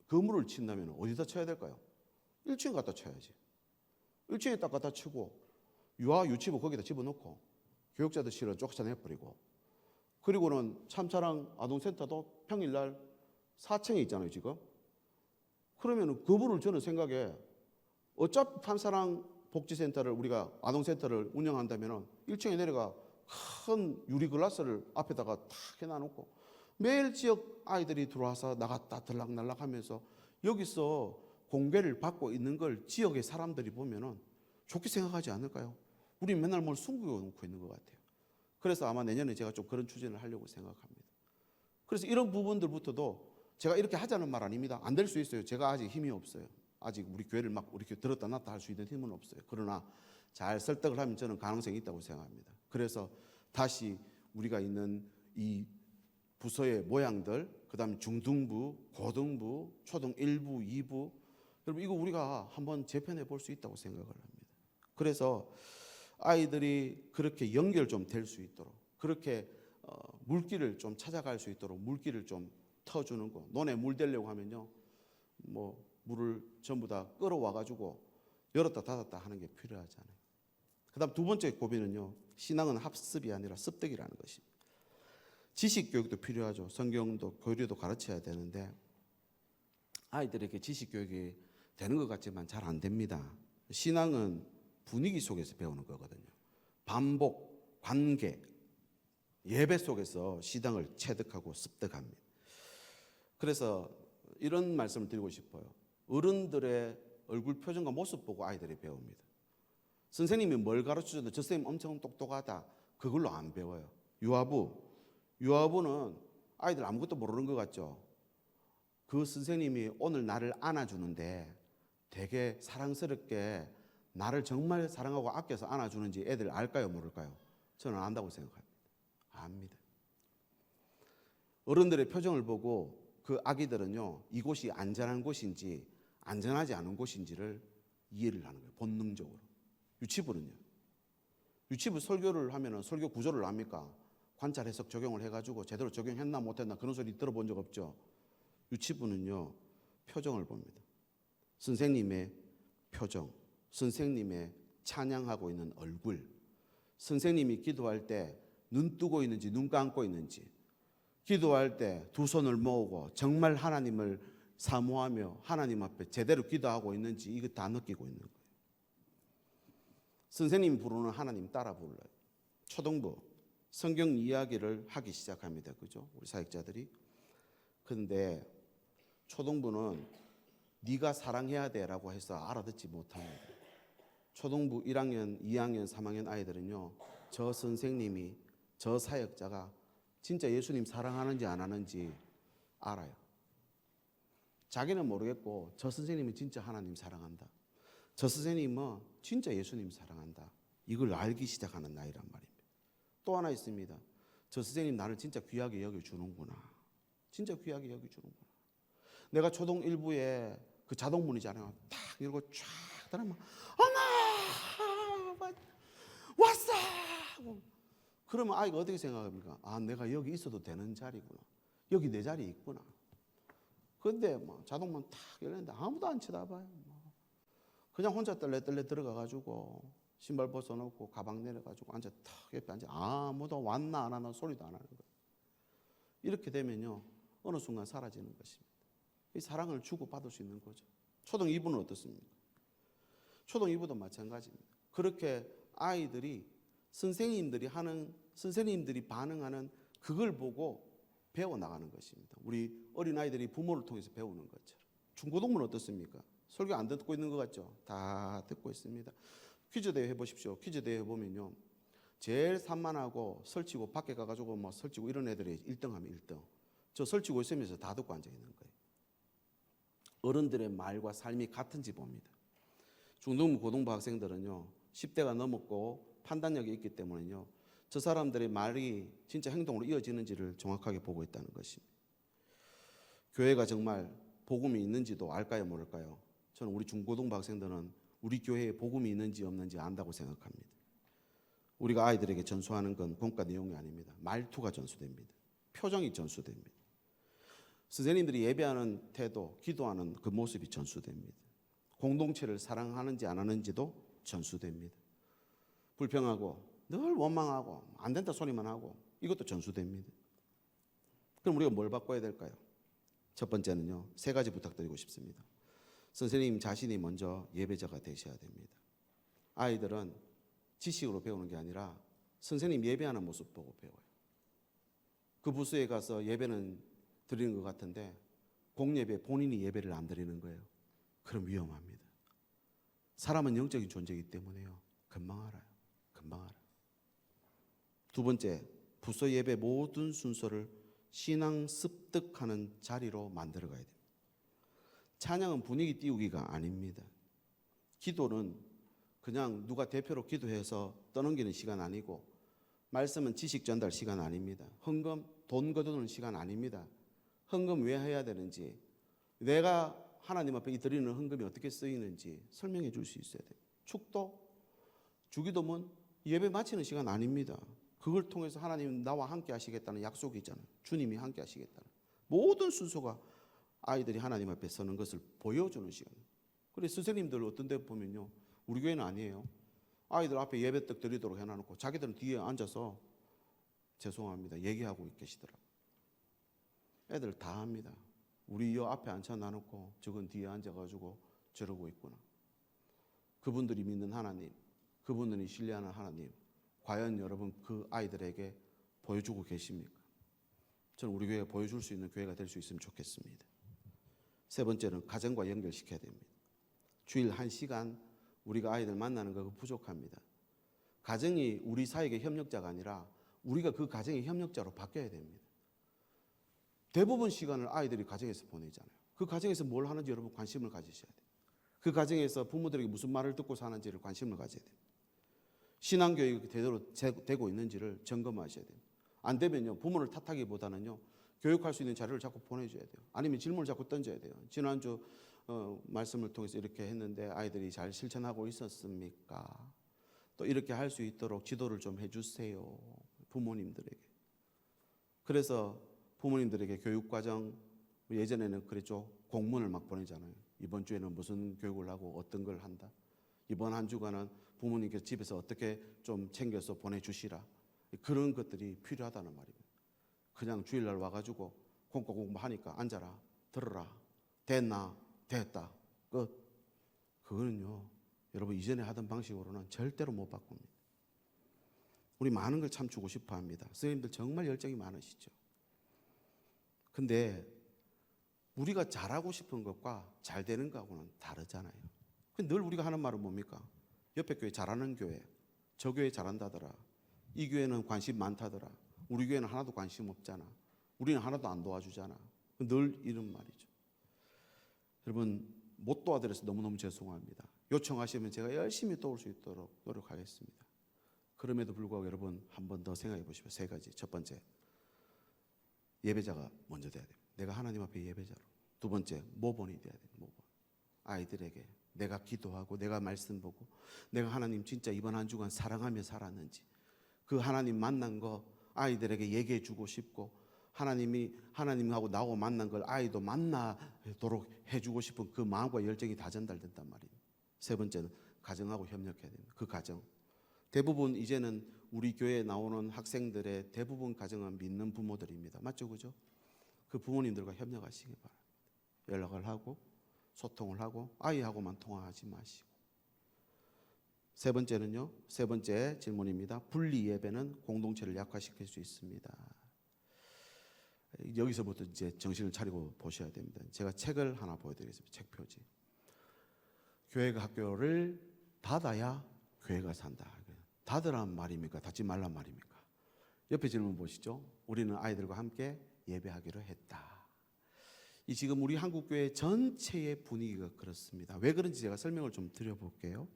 거물을 친다면 어디다 쳐야 될까요? 1층에 갖다 쳐야지. 1층에 딱 갖다 치고 유아 유치부 거기다 집어넣고 교육자들 실은 쫓아내버리고, 그리고는 참사랑 아동센터도 평일날 4층에 있잖아요, 지금. 그러면 그분을 저는 생각에 어차피 참사랑 복지센터를 우리가 아동센터를 운영한다면 1층에 내려가 큰 유리 글라스를 앞에다가 탁 해놔놓고 매일 지역 아이들이 들어와서 나갔다 들락날락 하면서 여기서 공개를 받고 있는 걸 지역의 사람들이 보면은 좋게 생각하지 않을까요? 우리 맨날 뭘 숨겨놓고 있는 것 같아요. 그래서 아마 내년에 제가 좀 그런 추진을 하려고 생각합니다. 그래서 이런 부분들부터도 제가 이렇게 하자는 말 아닙니다. 안 될 수 있어요. 제가 아직 힘이 없어요. 아직 우리 교회를 막 이렇게 들었다 놨다 할 수 있는 힘은 없어요. 그러나 잘 설득을 하면 저는 가능성이 있다고 생각합니다. 그래서 다시 우리가 있는 이 부서의 모양들, 그 다음에 중등부, 고등부, 초등 1부, 2부, 여러분 이거 우리가 한번 재편해 볼 수 있다고 생각을 합니다. 그래서 아이들이 그렇게 연결 좀 될 수 있도록, 그렇게 물길을 좀 찾아갈 수 있도록 물길을 좀 터주는 거. 논에 물 대려고 하면요, 뭐 물을 전부 다 끌어와 가지고 열었다 닫았다 하는 게 필요하잖아요. 그다음 두 번째 고비는요, 신앙은 학습이 아니라 습득이라는 것입니다. 지식 교육도 필요하죠. 성경도 교리도 가르쳐야 되는데 아이들에게 지식 교육이 되는 것 같지만 잘 안 됩니다. 신앙은 분위기 속에서 배우는 거거든요. 반복, 관계, 예배 속에서 신앙을 체득하고 습득합니다. 그래서 이런 말씀을 드리고 싶어요. 어른들의 얼굴 표정과 모습 보고 아이들이 배웁니다. 선생님이 뭘 가르쳐줘도 저 선생님 엄청 똑똑하다, 그걸로 안 배워요. 유아부는 아이들 아무것도 모르는 것 같죠. 그 선생님이 오늘 나를 안아주는데 되게 사랑스럽게 나를 정말 사랑하고 아껴서 안아주는지 애들 알까요, 모를까요? 저는 안다고 생각합니다. 압니다. 어른들의 표정을 보고 그 아기들은요, 이곳이 안전한 곳인지 안전하지 않은 곳인지를 이해를 하는 거예요, 본능적으로. 유치부는요, 유치부 설교를 하면은 설교 구조를 압니까? 관찰, 해석, 적용을 해가지고 제대로 적용했나 못했나 그런 소리 들어본 적 없죠. 유치부는요, 표정을 봅니다. 선생님의 표정, 선생님의 찬양하고 있는 얼굴, 선생님이 기도할 때 눈 뜨고 있는지 눈 감고 있는지, 기도할 때 두 손을 모으고 정말 하나님을 사모하며 하나님 앞에 제대로 기도하고 있는지 이거 다 느끼고 있는 거예요. 선생님이 부르는 하나님 따라 불러요. 초등부 성경 이야기를 하기 시작합니다. 그죠? 우리 사역자들이. 그런데 초등부는 네가 사랑해야 돼라고 해서 알아듣지 못합니다. 초등부 1학년, 2학년, 3학년 아이들은요, 저 선생님이, 저 사역자가 진짜 예수님 사랑하는지 안 하는지 알아요. 자기는 모르겠고 저 선생님은 진짜 하나님 사랑한다. 저 선생님은 진짜 예수님 사랑한다. 이걸 알기 시작하는 나이란 말입니다. 또 하나 있습니다. 저 선생님 나를 진짜 귀하게 여겨주는구나. 진짜 귀하게 여겨주는구나. 내가 초등 1부에 그 자동문이잖아요. 탁 이러고 쫙 들어가면 엄마 왔어. 그러면 아이가 어떻게 생각합니까? 아, 내가 여기 있어도 되는 자리구나. 여기 내 자리에 있구나. 근데 뭐 자동문 탁 열렸는데 아무도 안 쳐다봐요. 그냥 혼자 떨레떨레 들어가가지고 신발 벗어놓고 가방 내려가지고 앉아 탁 옆에 앉아 아무도 왔나 안 왔나 소리도 안 하는 거예요. 이렇게 되면요 어느 순간 사라지는 것입니다. 이 사랑을 주고받을 수 있는 거죠. 초등 2부는 어떻습니까? 초등 2부도 마찬가지입니다. 그렇게 아이들이 선생님들이 반응하는 그걸 보고 배워나가는 것입니다. 우리 어린아이들이 부모를 통해서 배우는 것처럼. 중고등부는 어떻습니까? 설교 안 듣고 있는 것 같죠? 다 듣고 있습니다. 퀴즈 대회 해보십시오. 퀴즈 대회 보면요. 제일 산만하고 설치고 밖에 가가지고 뭐 설치고 이런 애들이 1등하면 1등. 저 설치고 있으면서 다 듣고 앉아있는 거예요. 어른들의 말과 삶이 같은지 봅니다. 중등부, 고등부 학생들은요. 10대가 넘었고 판단력이 있기 때문에요. 저 사람들의 말이 진짜 행동으로 이어지는지를 정확하게 보고 있다는 것입니다. 교회가 정말 복음이 있는지도 알까요, 모를까요? 저는 우리 중고등부 학생들은 우리 교회에 복음이 있는지 없는지 안다고 생각합니다. 우리가 아이들에게 전수하는 건 공과 내용이 아닙니다. 말투가 전수됩니다. 표정이 전수됩니다. 선생님들이 예배하는 태도, 기도하는 그 모습이 전수됩니다. 공동체를 사랑하는지 안 하는지도 전수됩니다. 불평하고 늘 원망하고 안 된다 소리만 하고 이것도 전수됩니다. 그럼 우리가 뭘 바꿔야 될까요? 첫 번째는요. 3가지 부탁드리고 싶습니다. 선생님 자신이 먼저 예배자가 되셔야 됩니다. 아이들은 지식으로 배우는 게 아니라 선생님 예배하는 모습 보고 배워요. 그 부스에 가서 예배는 드리는 것 같은데 공예배 본인이 예배를 안 드리는 거예요. 그럼 위험합니다. 사람은 영적인 존재이기 때문에요. 금방 알아요. 금방 알아요. 두 번째, 부서 예배 모든 순서를 신앙 습득하는 자리로 만들어 가야 됩니다. 찬양은 분위기 띄우기가 아닙니다. 기도는 그냥 누가 대표로 기도해서 떠넘기는 시간 아니고 말씀은 지식 전달 시간 아닙니다. 헌금 돈 거두는 시간 아닙니다. 헌금 왜 해야 되는지 내가 하나님 앞에 드리는 헌금이 어떻게 쓰이는지 설명해 줄 수 있어야 돼요. 축도, 주기도문, 예배 마치는 시간 아닙니다. 그걸 통해서 하나님 나와 함께 하시겠다는 약속이 있잖아요. 주님이 함께 하시겠다는 모든 순서가 아이들이 하나님 앞에 서는 것을 보여주는 시간이에요. 그래서 선생님들 어떤 데 보면요. 우리 교회는 아니에요. 아이들 앞에 예배떡 드리도록 해놔놓고 자기들은 뒤에 앉아서 죄송합니다. 얘기하고 계시더라고요. 애들 다 합니다. 우리 여 앞에 앉혀놔놓고 저건 뒤에 앉아가지고 저러고 있구나. 그분들이 믿는 하나님, 그분들이 신뢰하는 하나님, 과연 여러분 그 아이들에게 보여주고 계십니까? 저는 우리 교회가 보여줄 수 있는 교회가 될 수 있으면 좋겠습니다. 세 번째는 가정과 연결시켜야 됩니다. 주일 1시간 우리가 아이들 만나는 거 부족합니다. 가정이 우리 사역의 협력자가 아니라 우리가 그 가정의 협력자로 바뀌어야 됩니다. 대부분 시간을 아이들이 가정에서 보내잖아요. 그 가정에서 뭘 하는지 여러분 관심을 가지셔야 돼요. 그 가정에서 부모들에게 무슨 말을 듣고 사는지를 관심을 가져야 돼요. 신앙교육이 제대로 되고 있는지를 점검하셔야 돼요. 안 되면요, 부모를 탓하기보다는요, 교육할 수 있는 자료를 자꾸 보내줘야 돼요. 아니면 질문을 자꾸 던져야 돼요. 지난주 말씀을 통해서 이렇게 했는데 아이들이 잘 실천하고 있었습니까? 또 이렇게 할 수 있도록 지도를 좀 해주세요. 부모님들에게. 그래서 부모님들에게 교육과정, 예전에는 그랬죠. 공문을 막 보내잖아요. 이번 주에는 무슨 교육을 하고 어떤 걸 한다. 이번 한 주간은 부모님께서 집에서 어떻게 좀 챙겨서 보내주시라. 그런 것들이 필요하다는 말입니다. 그냥 주일날 와가지고 공부하니까 앉아라, 들어라, 됐나, 됐다, 끝. 그거는요, 여러분 이전에 하던 방식으로는 절대로 못 바꿉니다. 우리 많은 걸 참주고 싶어 합니다. 선생님들 정말 열정이 많으시죠. 근데 우리가 잘하고 싶은 것과 잘 되는 거하고는 다르잖아요. 늘 우리가 하는 말은 뭡니까? 옆에 교회 잘하는 교회, 저 교회 잘한다더라. 이 교회는 관심 많다더라. 우리 교회는 하나도 관심 없잖아. 우리는 하나도 안 도와주잖아. 늘 이런 말이죠. 여러분 못 도와드려서 너무너무 죄송합니다. 요청하시면 제가 열심히 도울 수 있도록 노력하겠습니다. 그럼에도 불구하고 여러분 한 번 더 생각해 보시면 세 가지. 첫 번째, 예배자가 먼저 돼야 돼요. 내가 하나님 앞에 예배자로. 두 번째, 모본이 돼야 돼요. 모본. 아이들에게 내가 기도하고 내가 말씀 보고 내가 하나님 진짜 이번 한 주간 사랑하며 살았는지 그 하나님 만난 거 아이들에게 얘기해 주고 싶고 하나님하고 나하고 만난 걸 아이도 만나도록 해주고 싶은 그 마음과 열정이 다 전달된단 말이에요. 세 번째는 가정하고 협력해야 됩니다. 그 가정. 대부분 이제는 우리 교회에 나오는 학생들의 대부분 가정은 믿는 부모들입니다. 맞죠? 그죠? 그 부모님들과 협력하시기 바랍니다. 연락을 하고 소통을 하고 아이하고만 통화하지 마시고. 세 번째는요. 세 번째 질문입니다. 분리 예배는 공동체를 약화시킬 수 있습니다. 여기서부터 이제 정신을 차리고 보셔야 됩니다. 제가 책을 하나 보여드리겠습니다. 책 표지. 교회가 학교를 닫아야 교회가 산다. 닫으란 말입니까? 닫지 말란 말입니까? 옆에 질문 보시죠. 우리는 아이들과 함께 예배하기로 했다. 이 지금 우리 한국교회 전체의 분위기가 그렇습니다. 왜 그런지 제가 설명을 좀 드려볼게요.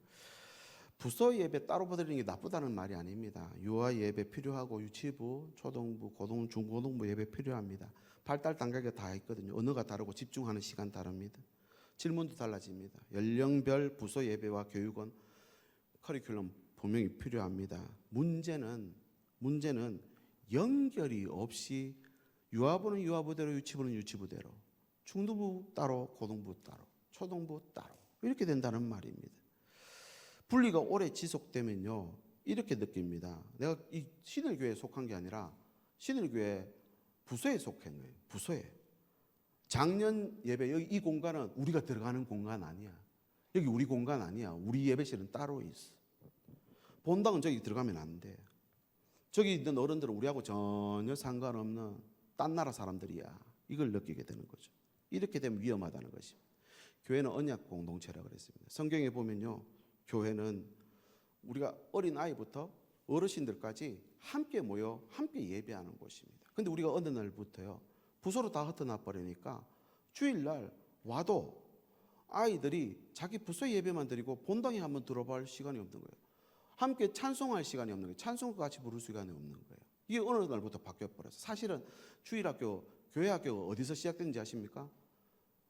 부서 예배 따로 드리는 게 나쁘다는 말이 아닙니다. 유아 예배 필요하고 유치부, 초등부, 고등, 중고등부 예배 필요합니다. 발달 단계가 다 있거든요. 언어가 다르고 집중하는 시간 다릅니다. 질문도 달라집니다. 연령별 부서 예배와 교육원 커리큘럼 분명히 필요합니다. 문제는 연결이 없이 유아부는 유아부대로 유치부는 유치부대로 중등부 따로 고등부 따로 초등부 따로 이렇게 된다는 말입니다. 분리가 오래 지속되면요 이렇게 느낍니다. 내가 이 신일교회에 속한 게 아니라 신일교회 부서에 속한 거예요. 부서에. 작년 예배 여기 이 공간은 우리가 들어가는 공간 아니야. 여기 우리 공간 아니야. 우리 예배실은 따로 있어. 본당은 저기 들어가면 안 돼. 저기 있는 어른들은 우리하고 전혀 상관없는 딴 나라 사람들이야. 이걸 느끼게 되는 거죠. 이렇게 되면 위험하다는 것입니다. 교회는 언약 공동체라고 그랬습니다. 성경에 보면요. 교회는 우리가 어린 아이부터 어르신들까지 함께 모여 함께 예배하는 곳입니다. 근데 우리가 어느 날부터요. 부서로 다 흩어나 버리니까 주일날 와도 아이들이 자기 부서 예배만 드리고 본당에 한번 들어볼 시간이 없는 거예요. 함께 찬송할 시간이 없는 거예요. 찬송과 같이 부를 시간이 없는 거예요. 이게 어느 날부터 바뀌어버렸어요. 사실은 주일학교, 교회학교가 어디서 시작됐는지 아십니까?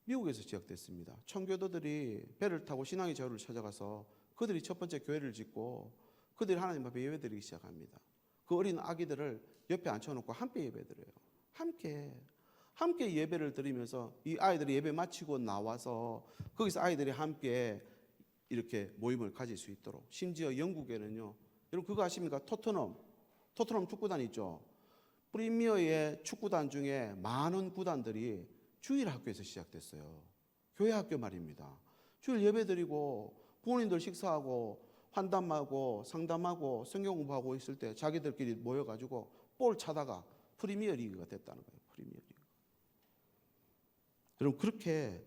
미국에서 시작됐습니다. 청교도들이 배를 타고 신앙의 자유를 찾아가서 그들이 첫 번째 교회를 짓고 그들이 하나님 앞에 예배드리기 시작합니다. 그 어린 아기들을 옆에 앉혀놓고 함께 예배드려요. 함께 예배를 드리면서 이 아이들이 예배 마치고 나와서 거기서 아이들이 함께 이렇게 모임을 가질 수 있도록. 심지어 영국에는요. 여러분 그거 아십니까? 토트넘 축구단 있죠. 프리미어의 축구단 중에 많은 구단들이 주일 학교에서 시작됐어요. 교회 학교 말입니다. 주일 예배드리고 부모님들 식사하고 환담하고 상담하고 성경 공부하고 있을 때 자기들끼리 모여가지고 볼 차다가 프리미어 리그가 됐다는 거예요. 프리미어 리그. 여러분 그렇게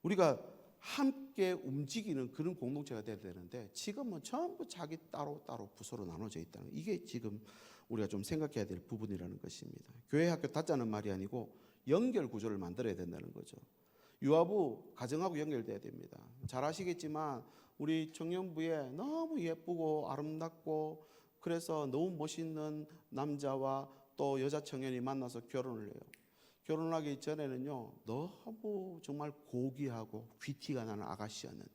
우리가 함께 움직이는 그런 공동체가 돼야 되는데 지금은 전부 자기 따로 부서로 나눠져 있다는 거예요. 이게 지금 우리가 좀 생각해야 될 부분이라는 것입니다. 교회 학교 닫자는 말이 아니고 연결 구조를 만들어야 된다는 거죠. 유아부 가정하고 연결돼야 됩니다. 잘 아시겠지만 우리 청년부에 너무 예쁘고 아름답고 그래서 너무 멋있는 남자와 또 여자 청년이 만나서 결혼을 해요. 결혼하기 전에는요 너무 정말 고귀하고 귀티가 나는 아가씨였는데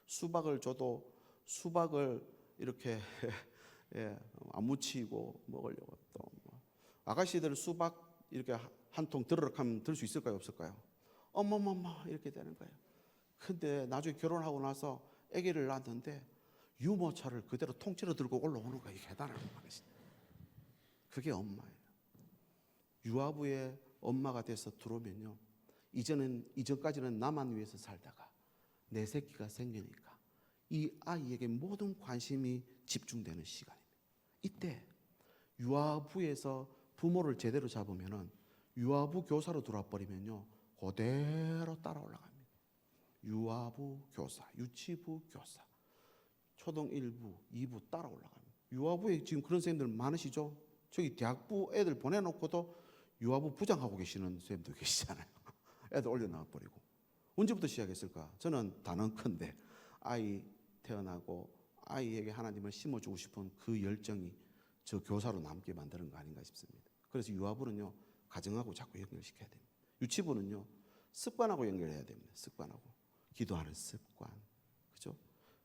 수박을 줘도 수박을 이렇게 안 묻히고 먹으려고 또 아가씨들 수박 이렇게 한 통 들으륵 하면 들 수 있을까요 없을까요? 어머머머 이렇게 되는 거예요. 근데 나중에 결혼하고 나서 아기를 낳았는데 유모차를 그대로 통째로 들고 올라오는 거예요. 계단을. 그게 엄마예요. 유아부의 엄마가 돼서 들어오면요. 이전까지는 나만 위해서 살다가 내 새끼가 생기니까 이 아이에게 모든 관심이 집중되는 시간입니다. 이때 유아부에서 부모를 제대로 잡으면은 유아부 교사로 들어와 버리면요. 그대로 따라 올라갑니다. 유아부 교사, 유치부 교사, 초등 1부, 2부 따라 올라갑니다. 유아부에 지금 그런 선생님들 많으시죠? 저기 대학부 애들 보내놓고도 유아부 부장하고 계시는 선생님도 계시잖아요. 애들 올려놔 버리고. 언제부터 시작했을까? 저는 단언컨대 아이 태어나고 아이에게 하나님을 심어주고 싶은 그 열정이 저 교사로 남게 만드는 거 아닌가 싶습니다. 그래서 유아부는요, 가정하고 자꾸 연결시켜야 됩니다. 유치부는요, 습관하고 연결해야 됩니다. 습관하고. 기도하는 습관. 그죠?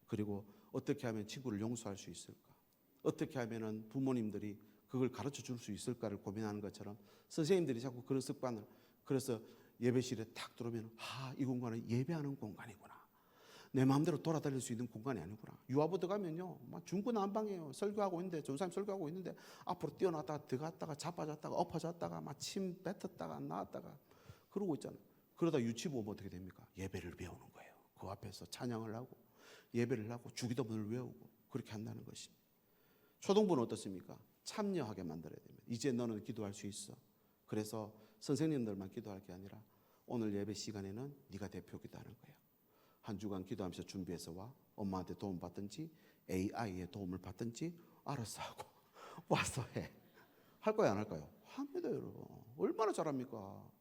그리고 어떻게 하면 친구를 용서할 수 있을까? 어떻게 하면 부모님들이 그걸 가르쳐 줄 수 있을까를 고민하는 것처럼 선생님들이 자꾸 그런 습관을, 그래서 예배실에 탁 들어오면 이 공간은 예배하는 공간이구나. 내 마음대로 돌아다닐 수 있는 공간이 아니구나. 유아부 들어가면요, 막 중구난방이에요. 설교하고 있는데, 전사님 설교하고 있는데 앞으로 뛰어났다가 들어갔다가 자빠졌다가 엎어졌다가 막 침 뱉었다가 나왔다가 그러고 있잖아요. 그러다 유치부 오면 어떻게 됩니까? 예배를 배우는 거예요. 그 앞에서 찬양을 하고 예배를 하고 주기도문을 외우고 그렇게 한다는 것입니다. 초등부는 어떻습니까? 참여하게 만들어야 됩니다. 이제 너는 기도할 수 있어. 그래서 선생님들만 기도할 게 아니라 오늘 예배 시간에는 네가 대표 기도하는 거야. 한 주간 기도하면서 준비해서 와. 엄마한테 도움 받든지 AI의 도움을 받든지 알아서 하고 와서 해. 할 거야 안 할까요? 합니다 여러분. 얼마나 잘합니까?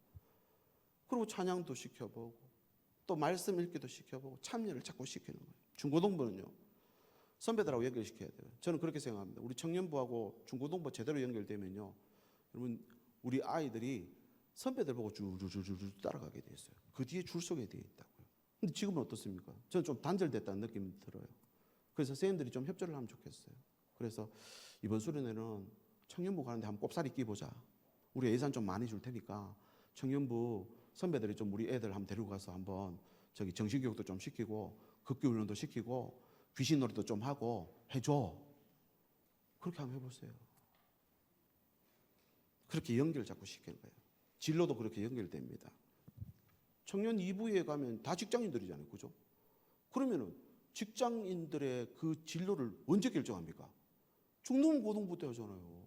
그리고 찬양도 시켜보고 또 말씀 읽기도 시켜보고 참여를 자꾸 시키는 거예요. 중고등부는요, 선배들하고 연결시켜야 돼요. 저는 그렇게 생각합니다. 우리 청년부하고 중고등부 제대로 연결되면요, 여러분 우리 아이들이 선배들 보고 줄줄줄줄 따라가게 돼 있어요. 그 뒤에 줄 서게 돼 있다고요. 근데 지금은 어떻습니까? 저는 좀 단절됐다는 느낌이 들어요. 그래서 선생님들이 좀 협조를 하면 좋겠어요. 그래서 이번 수련회는 청년부 가는데 한번 꼽사리 끼보자. 우리 예산 좀 많이 줄 테니까 청년부 선배들이 좀 우리 애들 한번 데리고 가서 한번 저기 정신교육도 좀 시키고 극기훈련도 시키고 귀신놀이도 좀 하고 해줘. 그렇게 한번 해보세요. 그렇게 연결 자꾸 시키는 거예요. 진로도 그렇게 연결됩니다. 청년 2부에 가면 다 직장인들이잖아요. 그죠? 그러면은 직장인들의 그 진로를 언제 결정합니까? 중등고등부 때 하잖아요.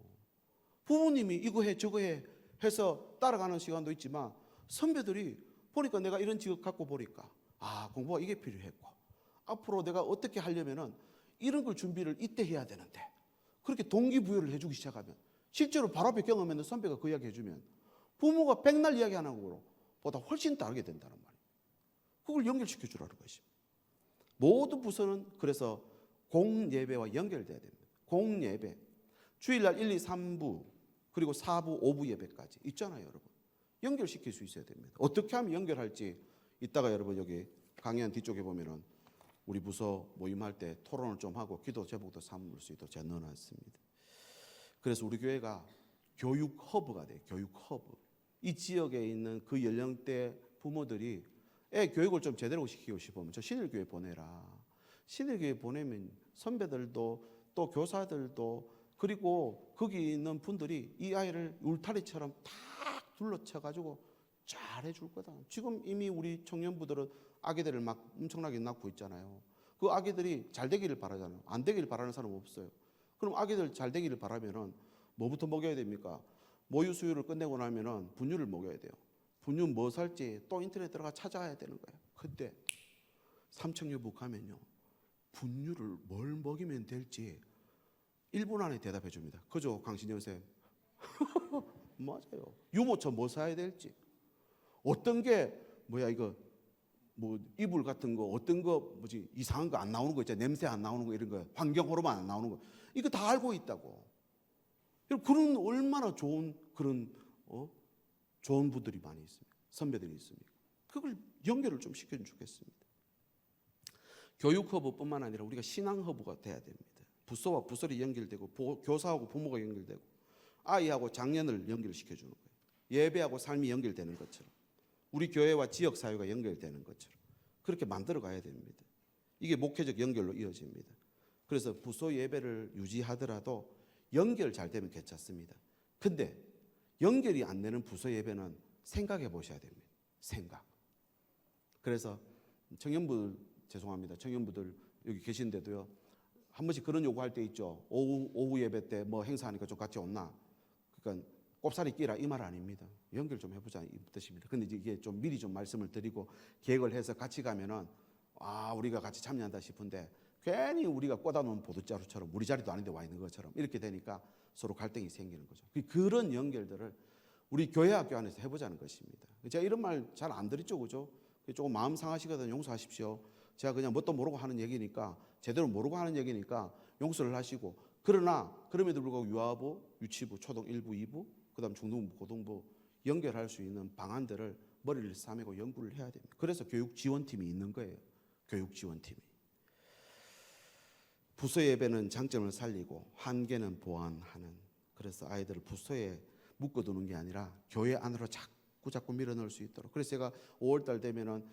부모님이 이거 해 저거 해 해서 따라가는 시간도 있지만 선배들이 보니까 내가 이런 직업 갖고 보니까 공부가 이게 필요했고 앞으로 내가 어떻게 하려면은 이런 걸 준비를 이때 해야 되는데 그렇게 동기부여를 해주기 시작하면 실제로 바로 앞에 경험했는 선배가 그 이야기 해주면 부모가 백날 이야기하는 거로 보다 훨씬 다르게 된다는 말이에요. 그걸 연결시켜 주라는 것입니다. 모든 부서는 그래서 공예배와 연결돼야 됩니다. 공예배. 주일날 1, 2, 3부 그리고 4부, 5부 예배까지 있잖아요, 여러분. 연결시킬 수 있어야 됩니다. 어떻게 하면 연결할지 이따가 여러분 여기 강연 뒤쪽에 보면은 우리 부서 모임할 때 토론을 좀 하고 기도 제목도 삼을 수 있도록 제가 넣어놨습니다. 그래서 우리 교회가 교육 허브가 돼요. 교육 허브. 이 지역에 있는 그 연령대 부모들이 애 교육을 좀 제대로 시키고 싶으면 저 신일교회 보내라. 신일교회 보내면 선배들도 또 교사들도 그리고 거기 있는 분들이 이 아이를 울타리처럼 탁 둘러쳐가지고 잘 해줄 거다. 지금 이미 우리 청년부들은 아기들을 막 엄청나게 낳고 있잖아요. 그 아기들이 잘 되기를 바라잖아요. 안 되기를 바라는 사람은 없어요. 그럼 아기들 잘 되기를 바라면은 뭐부터 먹여야 됩니까? 모유 수유를 끝내고 나면은 분유를 먹여야 돼요. 분유 뭐 살지 또 인터넷 들어가 찾아야 되는 거예요. 근데 삼청여부 가면요, 분유를 뭘 먹이면 될지 1분 안에 대답해 줍니다. 그죠, 강신영 쌤? 맞아요. 유모차 뭐 사야 될지, 어떤 게 이거 뭐 이불 같은 거 어떤 거 뭐지 이상한 거 안 나오는 거 있잖아요. 냄새 안 나오는 거 이런 거, 환경 호르몬 안 나오는 거, 이거 다 알고 있다고. 그런 얼마나 좋은 그런 좋은 분들이 많이 있습니다. 선배들이 있습니다. 그걸 연결을 좀 시켜주면 좋겠습니다. 교육 허브뿐만 아니라 우리가 신앙 허브가 돼야 됩니다. 부서와 부설이 연결되고 교사하고 부모가 연결되고 아이하고 장년을 연결시켜주는 거예요. 예배하고 삶이 연결되는 것처럼 우리 교회와 지역 사회가 연결되는 것처럼 그렇게 만들어 가야 됩니다. 이게 목회적 연결로 이어집니다. 그래서 부서 예배를 유지하더라도 연결 잘 되면 괜찮습니다. 근데 연결이 안 되는 부서 예배는 생각해 보셔야 됩니다. 생각. 그래서 청년부들 여기 계신데도요, 한 번씩 그런 요구할 때 있죠. 오후 예배 때 뭐 행사하니까 좀 같이 온나. 그러니까 꼽사리 끼라 이 말 아닙니다. 연결 좀 해보자 이 뜻입니다. 근데 이게 좀 미리 좀 말씀을 드리고 계획을 해서 같이 가면은 우리가 같이 참여한다 싶은데 괜히 우리가 꽂아놓은 보도자루처럼 우리 자리도 아닌데 와 있는 것처럼 이렇게 되니까 서로 갈등이 생기는 거죠. 그런 연결들을 우리 교회 학교 안에서 해보자는 것입니다. 제가 이런 말 잘 안 드리죠, 그죠? 조금 마음 상하시거든. 용서하십시오. 제가 그냥 뭣도 모르고 하는 얘기니까, 제대로 모르고 하는 얘기니까 용서를 하시고, 그러나 그럼에도 불구하고 유아부, 유치부, 초등 1부, 2부, 그다음 중등부, 고등부 연결할 수 있는 방안들을 머리를 싸매고 연구를 해야 됩니다. 그래서 교육지원팀이 있는 거예요. 교육지원팀이. 부서 예배는 장점을 살리고 한계는 보완하는, 그래서 아이들을 부서에 묶어두는 게 아니라 교회 안으로 자꾸 밀어넣을 수 있도록. 그래서 제가 5월달 되면은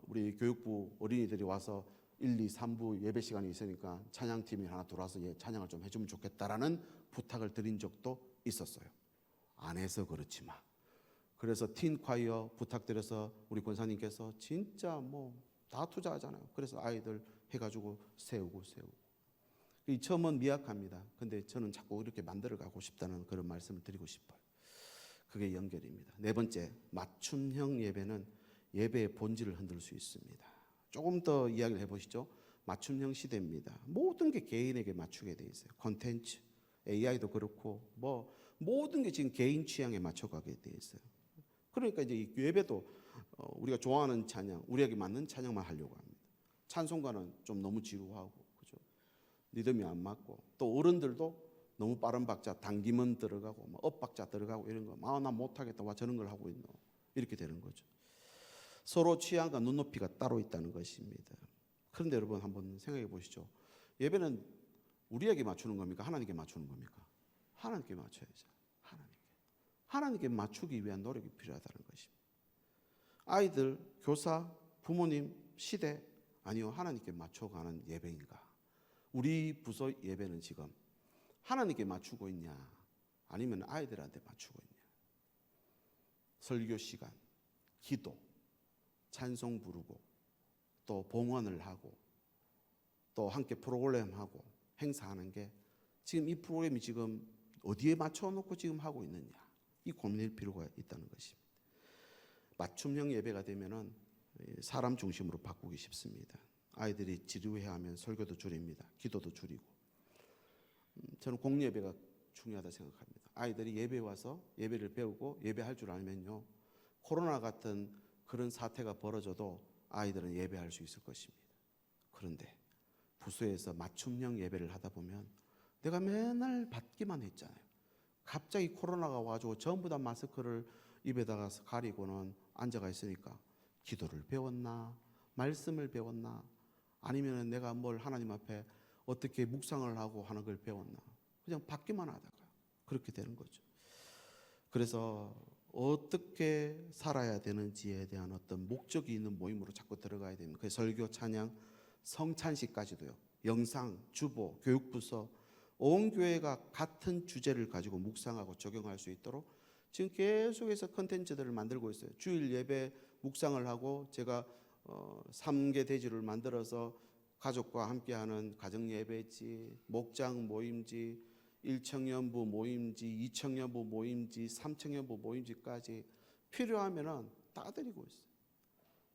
우리 교육부 어린이들이 와서 1, 2, 3부 예배 시간이 있으니까 찬양팀이 하나 들어와서 찬양을 좀 해주면 좋겠다라는 부탁을 드린 적도 있었어요. 안 해서 그렇지만. 그래서 틴 콰이어 부탁드려서 우리 권사님께서 진짜 뭐 다 투자하잖아요. 그래서 아이들 해가지고 세우고. 이 처음은 미약합니다. 근데 저는 자꾸 이렇게 만들어가고 싶다는 그런 말씀을 드리고 싶어요. 그게 연결입니다. 네 번째, 맞춤형 예배는 예배의 본질을 흔들 수 있습니다. 조금 더 이야기를 해보시죠. 맞춤형 시대입니다. 모든 게 개인에게 맞추게 돼 있어요. 콘텐츠, AI도 그렇고 뭐 모든 게 지금 개인 취향에 맞춰가게 돼 있어요. 그러니까 이제 이 예배도 우리가 좋아하는 찬양, 우리에게 맞는 찬양만 하려고 합니다. 찬송가는 좀 너무 지루하고, 그죠? 리듬이 안 맞고, 또 어른들도 너무 빠른 박자, 당기면 들어가고, 업 박자 들어가고 이런 거, 나 못하겠다, 와 저런 걸 하고 있노, 이렇게 되는 거죠. 서로 취향과 눈높이가 따로 있다는 것입니다. 그런데 여러분 한번 생각해 보시죠. 예배는 우리에게 맞추는 겁니까? 하나님께 맞추는 겁니까? 하나님께 맞춰야죠. 하나님께 맞추기 위한 노력이 필요하다는 것입니다. 아이들, 교사, 부모님, 시대, 아니요, 하나님께 맞춰가는 예배인가? 우리 부서 예배는 지금 하나님께 맞추고 있냐, 아니면 아이들한테 맞추고 있냐? 설교 시간, 기도, 찬송 부르고, 또 봉헌을 하고, 또 함께 프로그램 하고 행사하는 게 지금 이 프로그램이 지금 어디에 맞춰놓고 지금 하고 있느냐, 이 고민할 필요가 있다는 것입니다. 맞춤형 예배가 되면은 사람 중심으로 바꾸기 쉽습니다. 아이들이 지루해하면 설교도 줄입니다. 기도도 줄이고. 저는 공예배가 중요하다 생각합니다. 아이들이 예배 와서 예배를 배우고 예배할 줄 알면요, 코로나 같은 그런 사태가 벌어져도 아이들은 예배할 수 있을 것입니다. 그런데 부서에서 맞춤형 예배를 하다 보면 내가 맨날 받기만 했잖아요. 갑자기 코로나가 와가지고 전부 다 마스크를 입에다가 가리고는 앉아가 있으니까 기도를 배웠나, 말씀을 배웠나, 아니면 내가 뭘 하나님 앞에 어떻게 묵상을 하고 하는 걸 배웠나, 그냥 받기만 하다가 그렇게 되는 거죠. 그래서 어떻게 살아야 되는지에 대한 어떤 목적이 있는 모임으로 자꾸 들어가야 됩니다. 그 설교, 찬양, 성찬식까지도요. 영상, 주보, 교육부서 온 교회가 같은 주제를 가지고 묵상하고 적용할 수 있도록 지금 계속해서 컨텐츠들을 만들고 있어요. 주일 예배 묵상을 하고 제가 3개 대지를 만들어서 가족과 함께하는 가정 예배지, 목장 모임지, 1청년부 모임지, 2청년부 모임지, 3청년부 모임지까지 필요하면은 다 드리고 있어요.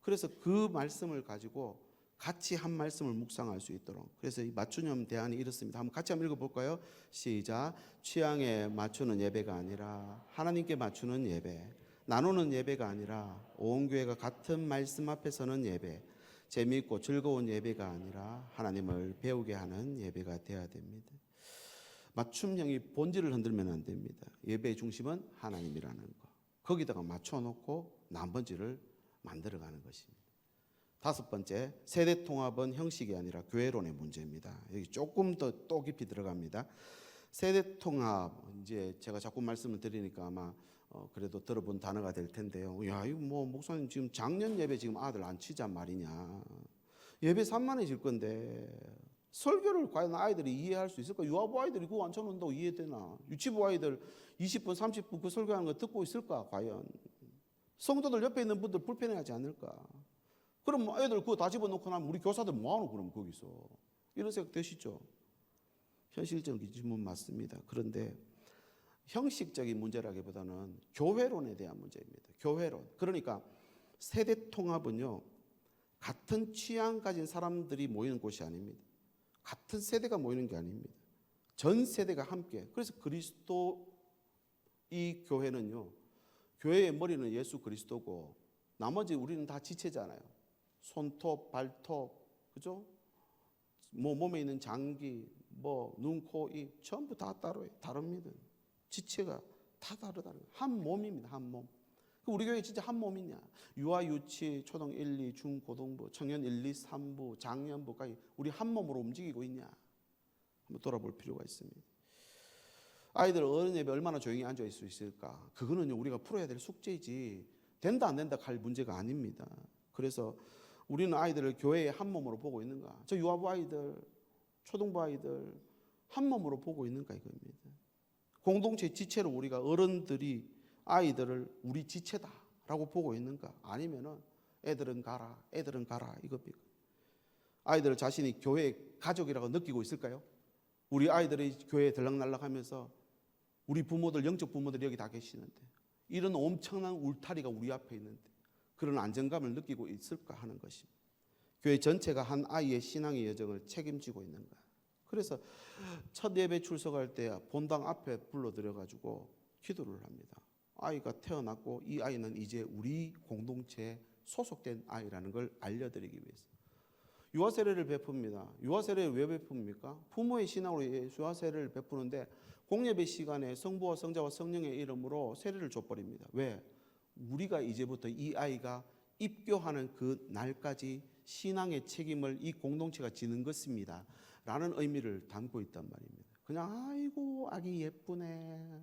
그래서 그 말씀을 가지고 같이 한 말씀을 묵상할 수 있도록. 그래서 이 맞춤형 대안이 이렇습니다. 한번 같이 한번 읽어볼까요? 시작. 취향에 맞추는 예배가 아니라 하나님께 맞추는 예배, 나누는 예배가 아니라 온 교회가 같은 말씀 앞에 서는 예배, 재미있고 즐거운 예배가 아니라 하나님을 배우게 하는 예배가 되어야 됩니다. 맞춤형이 본질을 흔들면 안 됩니다. 예배의 중심은 하나님이라는 거, 거기다가 맞춰놓고 나머지를 만들어가는 것입니다. 다섯 번째, 세대 통합은 형식이 아니라 교회론의 문제입니다. 여기 조금 더 또 깊이 들어갑니다. 세대 통합, 이제 제가 자꾸 말씀을 드리니까 아마 그래도 들어본 단어가 될 텐데요. 야, 이거 뭐 목사님 지금 작년 예배 지금 아들 안 치잔 말이냐? 예배 산만해질 건데 설교를 과연 아이들이 이해할 수 있을까? 유아부 아이들이 그거 안 쳐놓는다고 이해되나? 유치부 아이들 20분, 30분 그 설교하는 거 듣고 있을까? 과연 성도들 옆에 있는 분들 불편해하지 않을까? 그럼 애들 그거 다 집어넣고 나면 우리 교사들 뭐하노 그럼 거기서, 이런 생각 드시죠? 현실적인 질문 맞습니다. 그런데 형식적인 문제라기보다는 교회론에 대한 문제입니다. 교회론. 그러니까 세대 통합은요, 같은 취향 가진 사람들이 모이는 곳이 아닙니다. 같은 세대가 모이는 게 아닙니다. 전 세대가 함께. 그래서 그리스도 이 교회는요, 교회의 머리는 예수 그리스도고 나머지 우리는 다 지체잖아요. 손톱, 발톱, 그죠? 뭐 몸에 있는 장기, 뭐 눈, 코, 입 전부 다 다릅니다. 지체가 다 다르다는 거예요. 한 몸입니다. 한 몸. 우리 교회 진짜 한 몸이냐? 유아, 유치, 초등 1, 2, 중, 고등부, 청년 1, 2, 3부, 장년부까지 우리 한 몸으로 움직이고 있냐? 한번 돌아볼 필요가 있습니다. 아이들 어른 예배 얼마나 조용히 앉아 있을 수 있을까? 그거는 우리가 풀어야 될 숙제이지 된다 안 된다 할 문제가 아닙니다. 그래서 우리는 아이들을 교회의 한 몸으로 보고 있는가? 저 유아부 아이들, 초등부 아이들 한 몸으로 보고 있는가 이겁니다. 공동체 지체로 우리가 어른들이 아이들을 우리 지체다라고 보고 있는가? 아니면은 애들은 가라 이겁니까? 아이들 자신이 교회의 가족이라고 느끼고 있을까요? 우리 아이들이 교회에 들락날락하면서 우리 부모들, 영적 부모들이 여기 다 계시는데 이런 엄청난 울타리가 우리 앞에 있는데 그런 안정감을 느끼고 있을까 하는 것입니다. 교회 전체가 한 아이의 신앙의 여정을 책임지고 있는가? 그래서 첫 예배 출석할 때 본당 앞에 불러들여가지고 기도를 합니다. 아이가 태어났고 이 아이는 이제 우리 공동체에 소속된 아이라는 걸 알려드리기 위해서 유아 세례를 베풉니다. 유아 세례를 왜 베풉니까? 부모의 신앙으로 유아 세례를 베푸는데 공예배 시간에 성부와 성자와 성령의 이름으로 세례를 줘버립니다. 왜? 우리가 이제부터 이 아이가 입교하는 그 날까지 신앙의 책임을 이 공동체가 지는 것입니다 라는 의미를 담고 있단 말입니다. 그냥 아이고 아기 예쁘네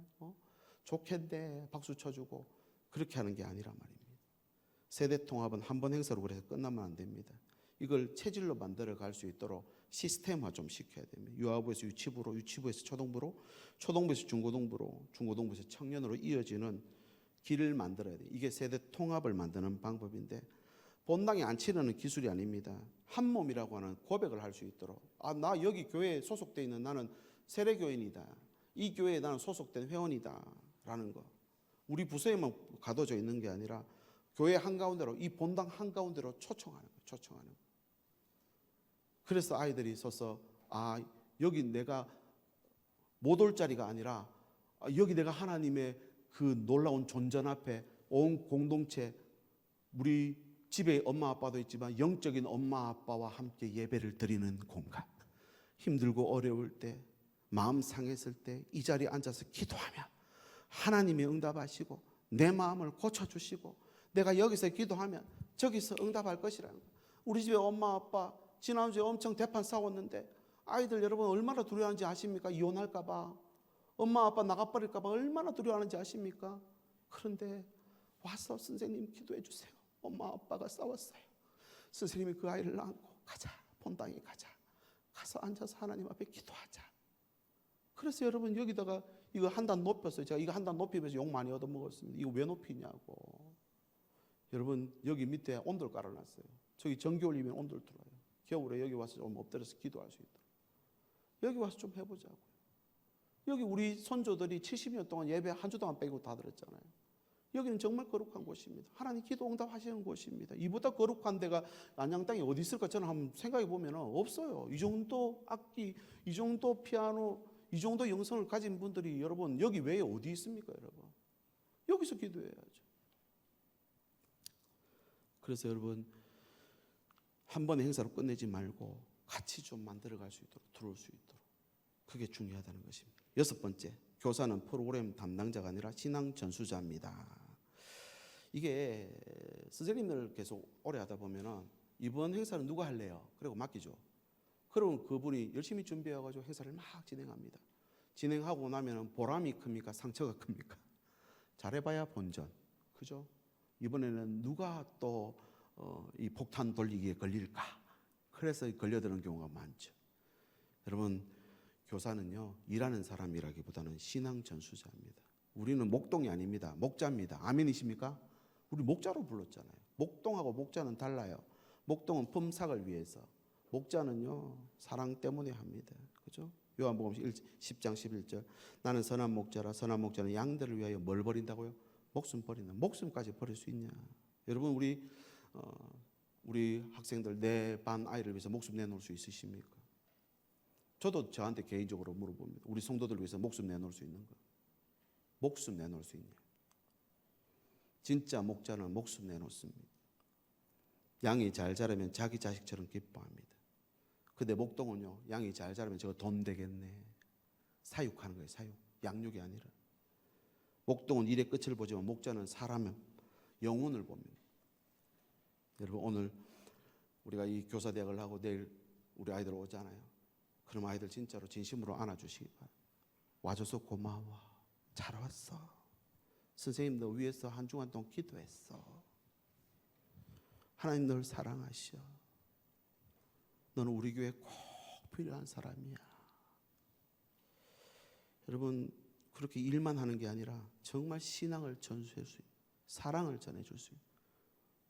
좋겠네 박수 쳐주고 그렇게 하는 게 아니란 말입니다. 세대 통합은 한 번 행사로 그래서 끝나면 안 됩니다. 이걸 체질로 만들어 갈 수 있도록 시스템화 좀 시켜야 됩니다. 유아부에서 유치부로, 유치부에서 초등부로, 초등부에서 중고등부로, 중고등부에서 청년으로 이어지는 길을 만들어야 돼요. 이게 세대 통합을 만드는 방법인데 본당에 안 치르는 기술이 아닙니다. 한 몸이라고 하는 고백을 할 수 있도록 나 여기 교회에 소속되어 있는 나는 세례교인이다. 이 교회에 나는 소속된 회원이다 라는 거. 우리 부서에만 가둬져 있는 게 아니라 교회 한가운데로 이 본당 한가운데로 초청하는 거예요. 초청하는 거예요. 그래서 아이들이 서서 여기 내가 못 올 자리가 아니라 여기 내가 하나님의 그 놀라운 존전 앞에 온 공동체 우리 집에 엄마 아빠도 있지만 영적인 엄마 아빠와 함께 예배를 드리는 공간. 힘들고 어려울 때 마음 상했을 때 이 자리에 앉아서 기도하면 하나님이 응답하시고 내 마음을 고쳐주시고 내가 여기서 기도하면 저기서 응답할 것이라는 거예요. 우리 집에 엄마 아빠 지난주에 엄청 대판 싸웠는데 아이들 여러분 얼마나 두려워하는지 아십니까? 이혼할까 봐 엄마 아빠 나가버릴까 봐 얼마나 두려워하는지 아십니까? 그런데 와서 선생님 기도해 주세요. 엄마 아빠가 싸웠어요. 선생님이 그 아이를 안고 가자 본당에 가서 앉아서 하나님 앞에 기도하자. 그래서 여러분 여기다가 이거 한 단 높였어요. 제가 이거 한 단 높이면서 욕 많이 얻어먹었습니다. 이거 왜 높이냐고. 여러분 여기 밑에 온돌 깔아놨어요. 저기 전기 올리면 온돌 들어와요. 겨울에 여기 와서 좀 엎드려서 기도할 수 있도록. 여기 와서 좀 해보자고요. 여기 우리 선조들이 70년 동안 예배 한 주 동안 빼고 다 들었잖아요. 여기는 정말 거룩한 곳입니다. 하나님 기도 응답하시는 곳입니다. 이보다 거룩한 데가 안양 땅에 어디 있을까 저는 한번 생각해 보면 없어요. 이 정도 악기, 이 정도 피아노, 이 정도 영성을 가진 분들이 여러분 여기 외에 어디 있습니까 여러분? 여기서 기도해야죠. 그래서 여러분 한 번의 행사로 끝내지 말고 같이 좀 만들어갈 수 있도록 들어올 수 있도록 그게 중요하다는 것입니다. 여섯 번째, 교사는 프로그램 담당자가 아니라 신앙 전수자입니다. 이게 선생님들 계속 오래 하다 보면은 이번 행사는 누가 할래요? 그리고 맡기죠. 그러면 그분이 열심히 준비해가지고 행사를 막 진행합니다. 진행하고 나면은 보람이 큽니까? 상처가 큽니까? 잘해봐야 본전, 그죠? 이번에는 누가 또 이 폭탄 돌리기에 걸릴까? 그래서 걸려드는 경우가 많죠. 여러분 교사는요 일하는 사람이라기보다는 신앙 전수자입니다. 우리는 목동이 아닙니다. 목자입니다. 아멘이십니까? 우리 목자로 불렀잖아요. 목동하고 목자는 달라요. 목동은 품삯을 위해서, 목자는요 사랑 때문에 합니다. 그죠? 요한복음 10장 11절 나는 선한 목자라. 선한 목자는 양들을 위하여 뭘 버린다고요? 목숨 버린다. 목숨까지 버릴 수 있냐? 여러분 우리 학생들 내 반 아이를 위해서 목숨 내놓을 수 있으십니까? 저도 저한테 개인적으로 물어봅니다. 우리 성도들 위해서 목숨 내놓을 수 있는가? 목숨 내놓을 수 있냐? 진짜 목자는 목숨 내놓습니다. 양이 잘 자라면 자기 자식처럼 기뻐합니다. 근데 목동은요, 양이 잘 자라면 저거 돈 되겠네. 사육하는 거예요, 사육. 양육이 아니라. 목동은 일의 끝을 보지만 목자는 사람의 영혼을 봅니다. 여러분, 오늘 우리가 이 교사대학을 하고 내일 우리 아이들 오잖아요. 그럼 아이들 진짜로 진심으로 안아주시기 바랍니다. 와줘서 고마워. 잘 왔어. 선생님 너 위해서 한 주간 동안 기도했어. 하나님 널 사랑하셔. 너는 우리 교회에 꼭 필요한 사람이야. 여러분, 그렇게 일만 하는 게 아니라 정말 신앙을 전수할 수 있는, 사랑을 전해줄 수 있는.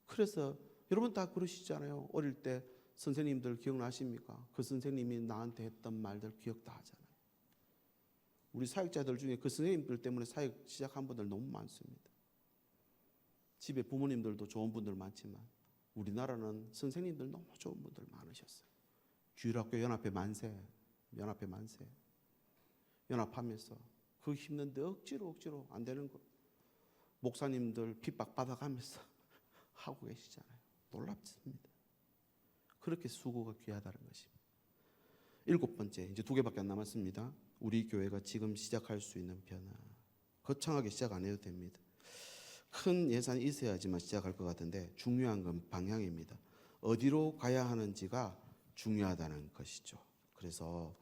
그래서 여러분 다 그러시잖아요. 어릴 때 선생님들 기억나십니까? 그 선생님이 나한테 했던 말들 기억 다 하잖아요. 우리 사역자들 중에 그 선생님들 때문에 사역 시작한 분들 너무 많습니다. 집에 부모님들도 좋은 분들 많지만 우리나라는 선생님들 너무 좋은 분들 많으셨어요. 주일학교 연합회 만세, 연합하면서 그 힘든데 억지로 안 되는 거 목사님들 핍박 받아가면서 하고 계시잖아요. 놀랍습니다. 그렇게 수고가 귀하다는 것입니다. 7번째, 이제 2개밖에 안 남았습니다. 우리 교회가 지금 시작할 수 있는 변화. 거창하게 시작 안 해도 됩니다. 큰 예산이 있어야지만 시작할 것 같은데 중요한 건 방향입니다. 어디로 가야 하는지가 중요하다는 것이죠. 그래서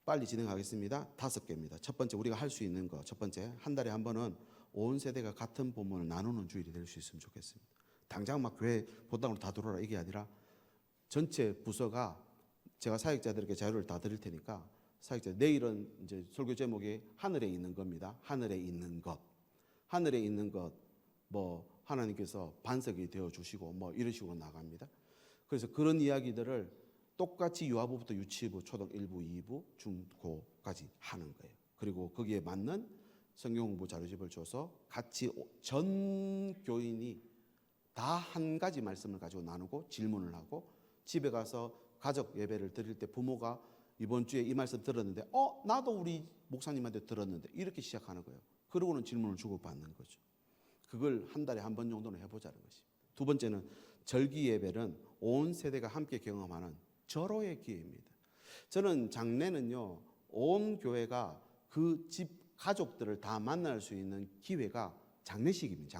빨리 진행하겠습니다. 5개입니다. 첫 번째, 우리가 할 수 있는 거. 첫 번째, 한 달에 한 번은 온 세대가 같은 본문을 나누는 주일이 될 수 있으면 좋겠습니다. 당장 막 교회 본당으로 다 들어오라 이게 아니라 전체 부서가 제가 사역자들에게 자료를 다 드릴 테니까 사역자 내일은 이제 설교 제목이 하늘에 있는 겁니다. 하늘에 있는 것. 하늘에 있는 것 뭐 하나님께서 반석이 되어 주시고 뭐 이런 식으로 나갑니다. 그래서 그런 이야기들을 똑같이 유아부부터 유치부, 초등 1부, 2부, 중고까지 하는 거예요. 그리고 거기에 맞는 성경 공부 자료집을 줘서 같이 전 교인이 다 한 가지 말씀을 가지고 나누고 질문을 하고 집에 가서 가족 예배를 드릴 때 부모가 이번 주에 이 말씀 들었는데 나도 우리 목사님한테 들었는데 이렇게 시작하는 거예요. 그러고는 질문을 주고받는 거죠. 그걸 한 달에 한 번 정도는 해보자는 것입니다. 2번째는 절기 예배는 온 세대가 함께 경험하는 절호의 기회입니다. 저는 장례는요, 온 교회가 그 집 가족들을 다 만날 수 있는 기회가 장례식입니다.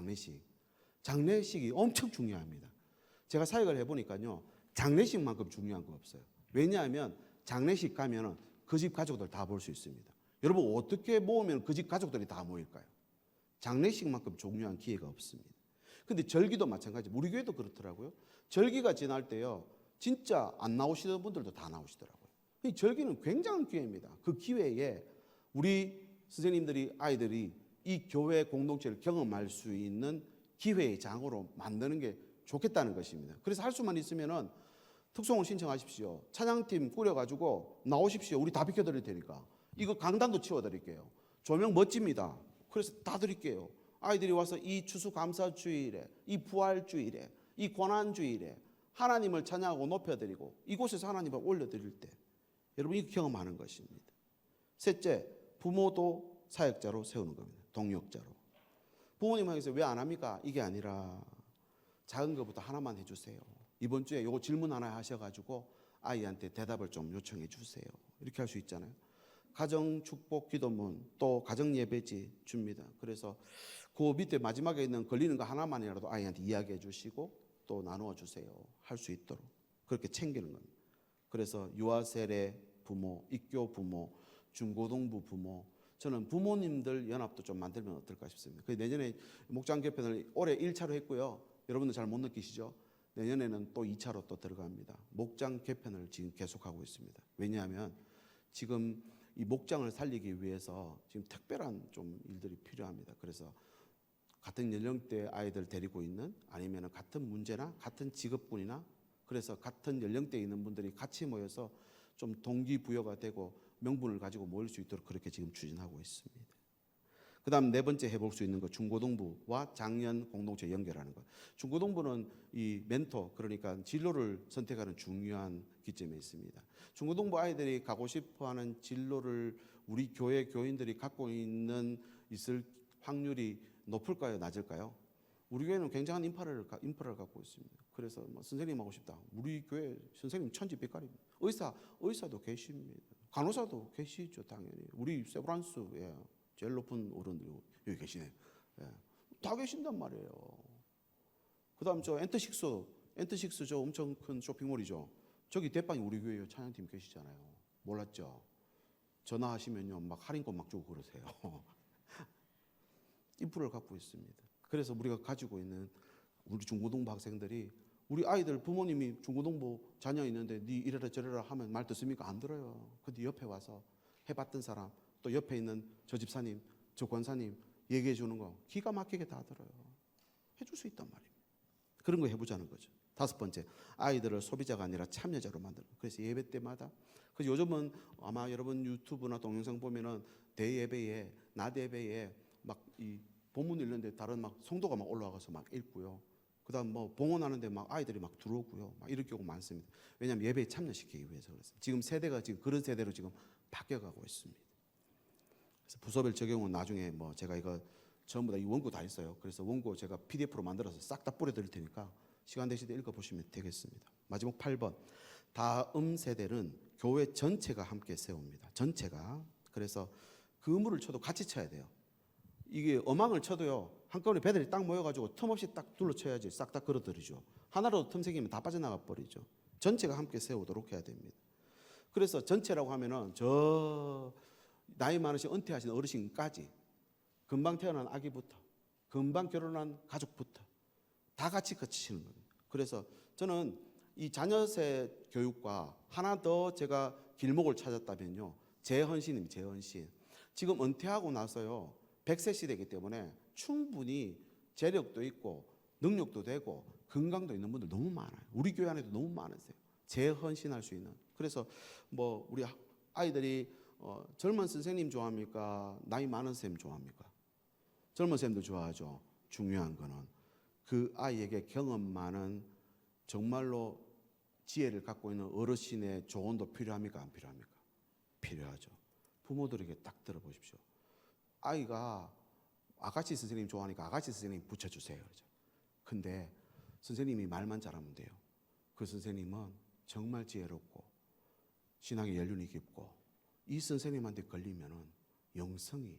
장례식이 엄청 중요합니다. 제가 사역을 해보니까요, 장례식만큼 중요한 거 없어요. 왜냐하면 장례식 가면은 그 집 가족들 다 볼 수 있습니다. 여러분 어떻게 모으면 그 집 가족들이 다 모일까요? 장례식만큼 중요한 기회가 없습니다. 근데 절기도 마찬가지. 우리 교회도 그렇더라고요. 절기가 지날 때요, 진짜 안 나오시던 분들도 다 나오시더라고요. 이 절기는 굉장한 기회입니다. 그 기회에 우리 선생님들이 아이들이 이 교회 공동체를 경험할 수 있는 기회의 장으로 만드는 게 좋겠다는 것입니다. 그래서 할 수만 있으면은 특송을 신청하십시오. 찬양팀 꾸려가지고 나오십시오. 우리 다 비켜드릴 테니까. 이거 강단도 치워드릴게요. 조명 멋집니다. 그래서 다 드릴게요. 아이들이 와서 이 추수감사주일에, 이 부활주일에, 이 고난주일에 하나님을 찬양하고 높여드리고 이곳에서 하나님을 올려드릴 때 여러분 이 경험하는 것입니다. 셋째, 부모도 사역자로 세우는 겁니다. 동역자로. 부모님에게서 왜 안 합니까? 이게 아니라 작은 것부터 하나만 해주세요. 이번 주에 요거 질문 하나 하셔가지고 아이한테 대답을 좀 요청해 주세요. 이렇게 할 수 있잖아요. 가정 축복 기도문 또 가정 예배지 줍니다. 그래서 그 밑에 마지막에 있는 걸리는 거 하나만이라도 아이한테 이야기해 주시고 또 나누어 주세요. 할 수 있도록 그렇게 챙기는 겁니다. 그래서 유아세례 부모, 입교 부모, 중고등부 부모, 저는 부모님들 연합도 좀 만들면 어떨까 싶습니다. 그래서 내년에 목장 개편을 올해 1차로 했고요. 여러분들 잘 못 느끼시죠? 내년에는 또 2차로 또 들어갑니다. 목장 개편을 지금 계속하고 있습니다. 왜냐하면 지금 이 목장을 살리기 위해서 지금 특별한 좀 일들이 필요합니다. 그래서 같은 연령대 아이들 데리고 있는 아니면 같은 문제나 같은 직업군이나 그래서 같은 연령대에 있는 분들이 같이 모여서 좀 동기부여가 되고 명분을 가지고 모일 수 있도록 그렇게 지금 추진하고 있습니다. 그 다음 4번째 해볼 수 있는 거 중고등부와 장년 공동체 연결하는 것. 중고등부는 이 멘토 그러니까 진로를 선택하는 중요한 기점에 있습니다. 중고등부 아이들이 가고 싶어하는 진로를 우리 교회 교인들이 갖고 있을 확률이 높을까요, 낮을까요? 우리 교회는 굉장한 인파를 갖고 있습니다. 그래서 뭐 선생님 하고 싶다. 우리 교회 선생님 천지백갈입니다. 의사도 계십니다. 간호사도 계시죠, 당연히. 우리 세브란스 제일 높은 어른들이 여기 계시네요. 예. 다 계신단 말이에요. 그다음 저 엔트식스 저 엄청 큰 쇼핑몰이죠. 저기 대빵이 우리 교회 찬양팀 계시잖아요. 몰랐죠? 전화하시면요 막 할인권 막 주고 그러세요. 인프를 갖고 있습니다. 그래서 우리가 가지고 있는 우리 중고등부 학생들이 우리 아이들 부모님이 중고등부 자녀 있는데 네 이래라 저래라 하면 말 듣습니까? 안 들어요. 근데 옆에 와서 해봤던 사람 또 옆에 있는 저 집사님 저 권사님 얘기해 주는 거 기가 막히게 다 들어요. 해줄 수 있단 말입니다. 그런 거 해보자는 거죠. 5번째, 아이들을 소비자가 아니라 참여자로 만드는. 그래서 예배 때마다 그래서 요즘은 아마 여러분 유튜브나 동영상 보면은 대예배에 낮 예배에 막 이 본문 읽는데 다른 막 성도가 막 올라가서 막 읽고요. 그다음 뭐 봉헌하는데 막 아이들이 막 들어오고요. 막 이럴 경우 많습니다. 왜냐하면 예배에 참여시키기 위해서 그렇습니다. 지금 세대가 지금 그런 세대로 지금 바뀌어가고 있습니다. 그래서 부서별 적용은 나중에 뭐 제가 이거 전부 다 이 원고 다 있어요. 그래서 원고 제가 PDF로 만들어서 싹 다 뿌려드릴 테니까 시간 되실 때 읽어보시면 되겠습니다. 마지막 8번. 다음 세대는 교회 전체가 함께 세웁니다. 전체가. 그래서 그물을 쳐도 같이 쳐야 돼요. 이게 어망을 쳐도요 한꺼번에 배들이 딱 모여가지고 틈없이 딱 둘러쳐야지 싹 다 걸어들이죠. 하나라도 틈 생기면 다 빠져나가 버리죠. 전체가 함께 세우도록 해야 됩니다. 그래서 전체라고 하면은 저 나이 많으신 은퇴하신 어르신까지 금방 태어난 아기부터 금방 결혼한 가족부터 다 같이 거치시는 겁니다. 그래서 저는 이 자녀세 교육과 하나 더 제가 길목을 찾았다면요 재헌신입니다. 재헌신. 지금 은퇴하고 나서요 100세 시대이기 때문에 충분히 재력도 있고 능력도 되고 건강도 있는 분들 너무 많아요. 우리 교회 안에도 너무 많으세요. 재헌신할 수 있는. 그래서 뭐 우리 아이들이 젊은 선생님 좋아합니까? 나이 많은 선생님 좋아합니까? 젊은 선생님도 좋아하죠. 중요한 거는 그 아이에게 경험 많은 정말로 지혜를 갖고 있는 어르신의 조언도 필요합니까? 안 필요합니까? 필요하죠. 부모들에게 딱 들어보십시오. 아이가 아가씨 선생님 좋아하니까 아가씨 선생님 붙여주세요. 그러죠. 근데 선생님이 말만 잘하면 돼요. 그 선생님은 정말 지혜롭고 신앙의 연륜이 깊고 이 선생님한테 걸리면은 영성이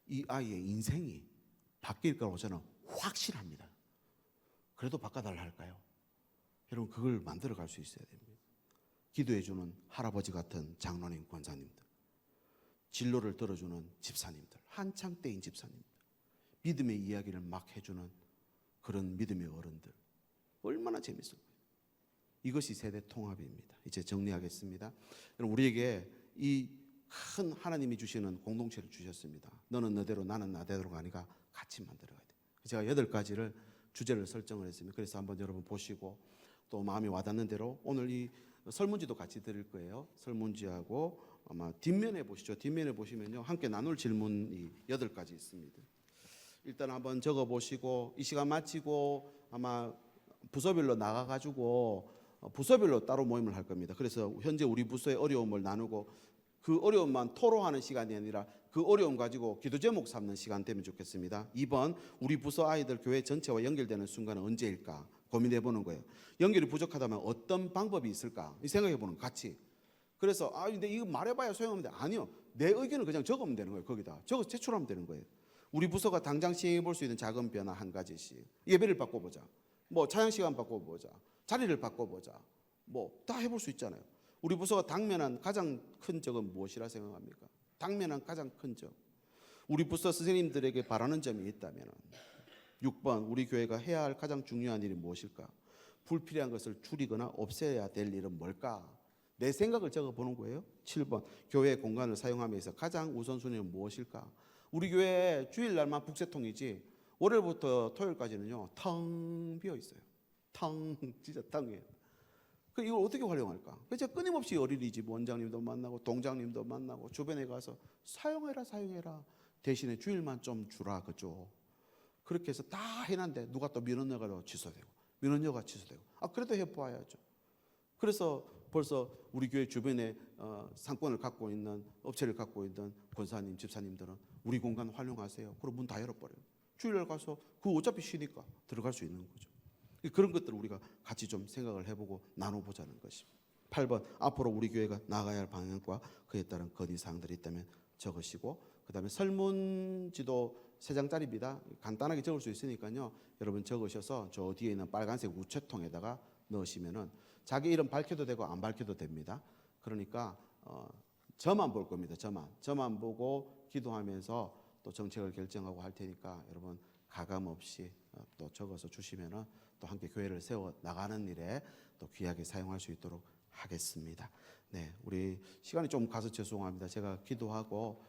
이 아이의 인생이 바뀔 거라고 저는 확실합니다. 그래도 바꿔달라 할까요? 여러분 그걸 만들어 갈 수 있어야 됩니다. 기도해주는 할아버지 같은 장로님, 권사님들, 진로를 들어주는 집사님들, 한창 때인 집사님들, 믿음의 이야기를 막 해주는 그런 믿음의 어른들, 얼마나 재밌을까요? 이것이 세대 통합입니다. 이제 정리하겠습니다. 여러분 우리에게 이 큰 하나님이 주시는 공동체를 주셨습니다. 너는 너대로 나는 나대로가 아니라 같이 만들어가야 돼요. 제가 8가지를 주제를 설정을 했습니다. 그래서 한번 여러분 보시고 또 마음이 와닿는 대로 오늘 이 설문지도 같이 드릴 거예요. 설문지하고 아마 뒷면에 보시죠. 뒷면에 보시면요 함께 나눌 질문이 8가지 있습니다. 일단 한번 적어보시고 이 시간 마치고 아마 부서별로 나가가지고 부서별로 따로 모임을 할 겁니다. 그래서 현재 우리 부서의 어려움을 나누고 그 어려움만 토로하는 시간이 아니라 그 어려움 가지고 기도 제목 삼는 시간 되면 좋겠습니다. 2번 우리 부서 아이들 교회 전체와 연결되는 순간은 언제일까 고민해 보는 거예요. 연결이 부족하다면 어떤 방법이 있을까 생각해 보는 같이. 그래서 근데 이거 말해봐야 소용없는데 아니요. 내 의견을 그냥 적으면 되는 거예요. 거기다 적어서 제출하면 되는 거예요. 우리 부서가 당장 시행해 볼 수 있는 작은 변화 한 가지씩. 예배를 바꿔보자. 뭐 찬양 시간 바꿔보자. 자리를 바꿔보자. 뭐 다 해볼 수 있잖아요. 우리 부서가 당면한 가장 큰 적은 무엇이라 생각합니까? 당면한 가장 큰 적. 우리 부서 선생님들에게 바라는 점이 있다면 6번 우리 교회가 해야 할 가장 중요한 일이 무엇일까? 불필요한 것을 줄이거나 없애야 될 일은 뭘까? 내 생각을 적어보는 거예요. 7번 교회 공간을 사용하면서 가장 우선순위는 무엇일까? 우리 교회 주일날만 북새통이지 월요일부터 토요일까지는요 텅 비어 있어요. 텅 진짜 텅이에요. 그 이걸 어떻게 활용할까? 그래서 끊임없이 어린이집 원장님도 만나고 동장님도 만나고 주변에 가서 사용해라. 대신에 주일만 좀 주라 그죠? 그렇게 해서 다 해놨는데 누가 또 민원료가 취소되고 민원료가 취소되고 그래도 해봐야죠. 그래서 벌써 우리 교회 주변에 상권을 갖고 있는 업체를 갖고 있는 권사님, 집사님들은 우리 공간 활용하세요. 그럼 문 다 열어버려요. 주일날 가서 그 어차피 쉬니까 들어갈 수 있는 거죠. 그런 것들을 우리가 같이 좀 생각을 해보고 나눠보자는 것입니다. 8번 앞으로 우리 교회가 나가야 할 방향과 그에 따른 건의사항들이 있다면 적으시고, 그 다음에 설문지도 3장짜리입니다. 간단하게 적을 수 있으니까요. 여러분 적으셔서 저 뒤에 있는 빨간색 우체통에다가 넣으시면은 자기 이름 밝혀도 되고 안 밝혀도 됩니다. 그러니까 저만 볼 겁니다. 저만 보고 기도하면서 또 정책을 결정하고 할 테니까 여러분 가감 없이 또 적어서 주시면은 또 함께 교회를 세워 나가는 일에 또 귀하게 사용할 수 있도록 하겠습니다. 네, 우리 시간이 좀 가서 죄송합니다. 제가 기도하고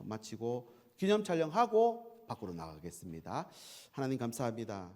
마치고 기념 촬영하고 밖으로 나가겠습니다. 하나님 감사합니다.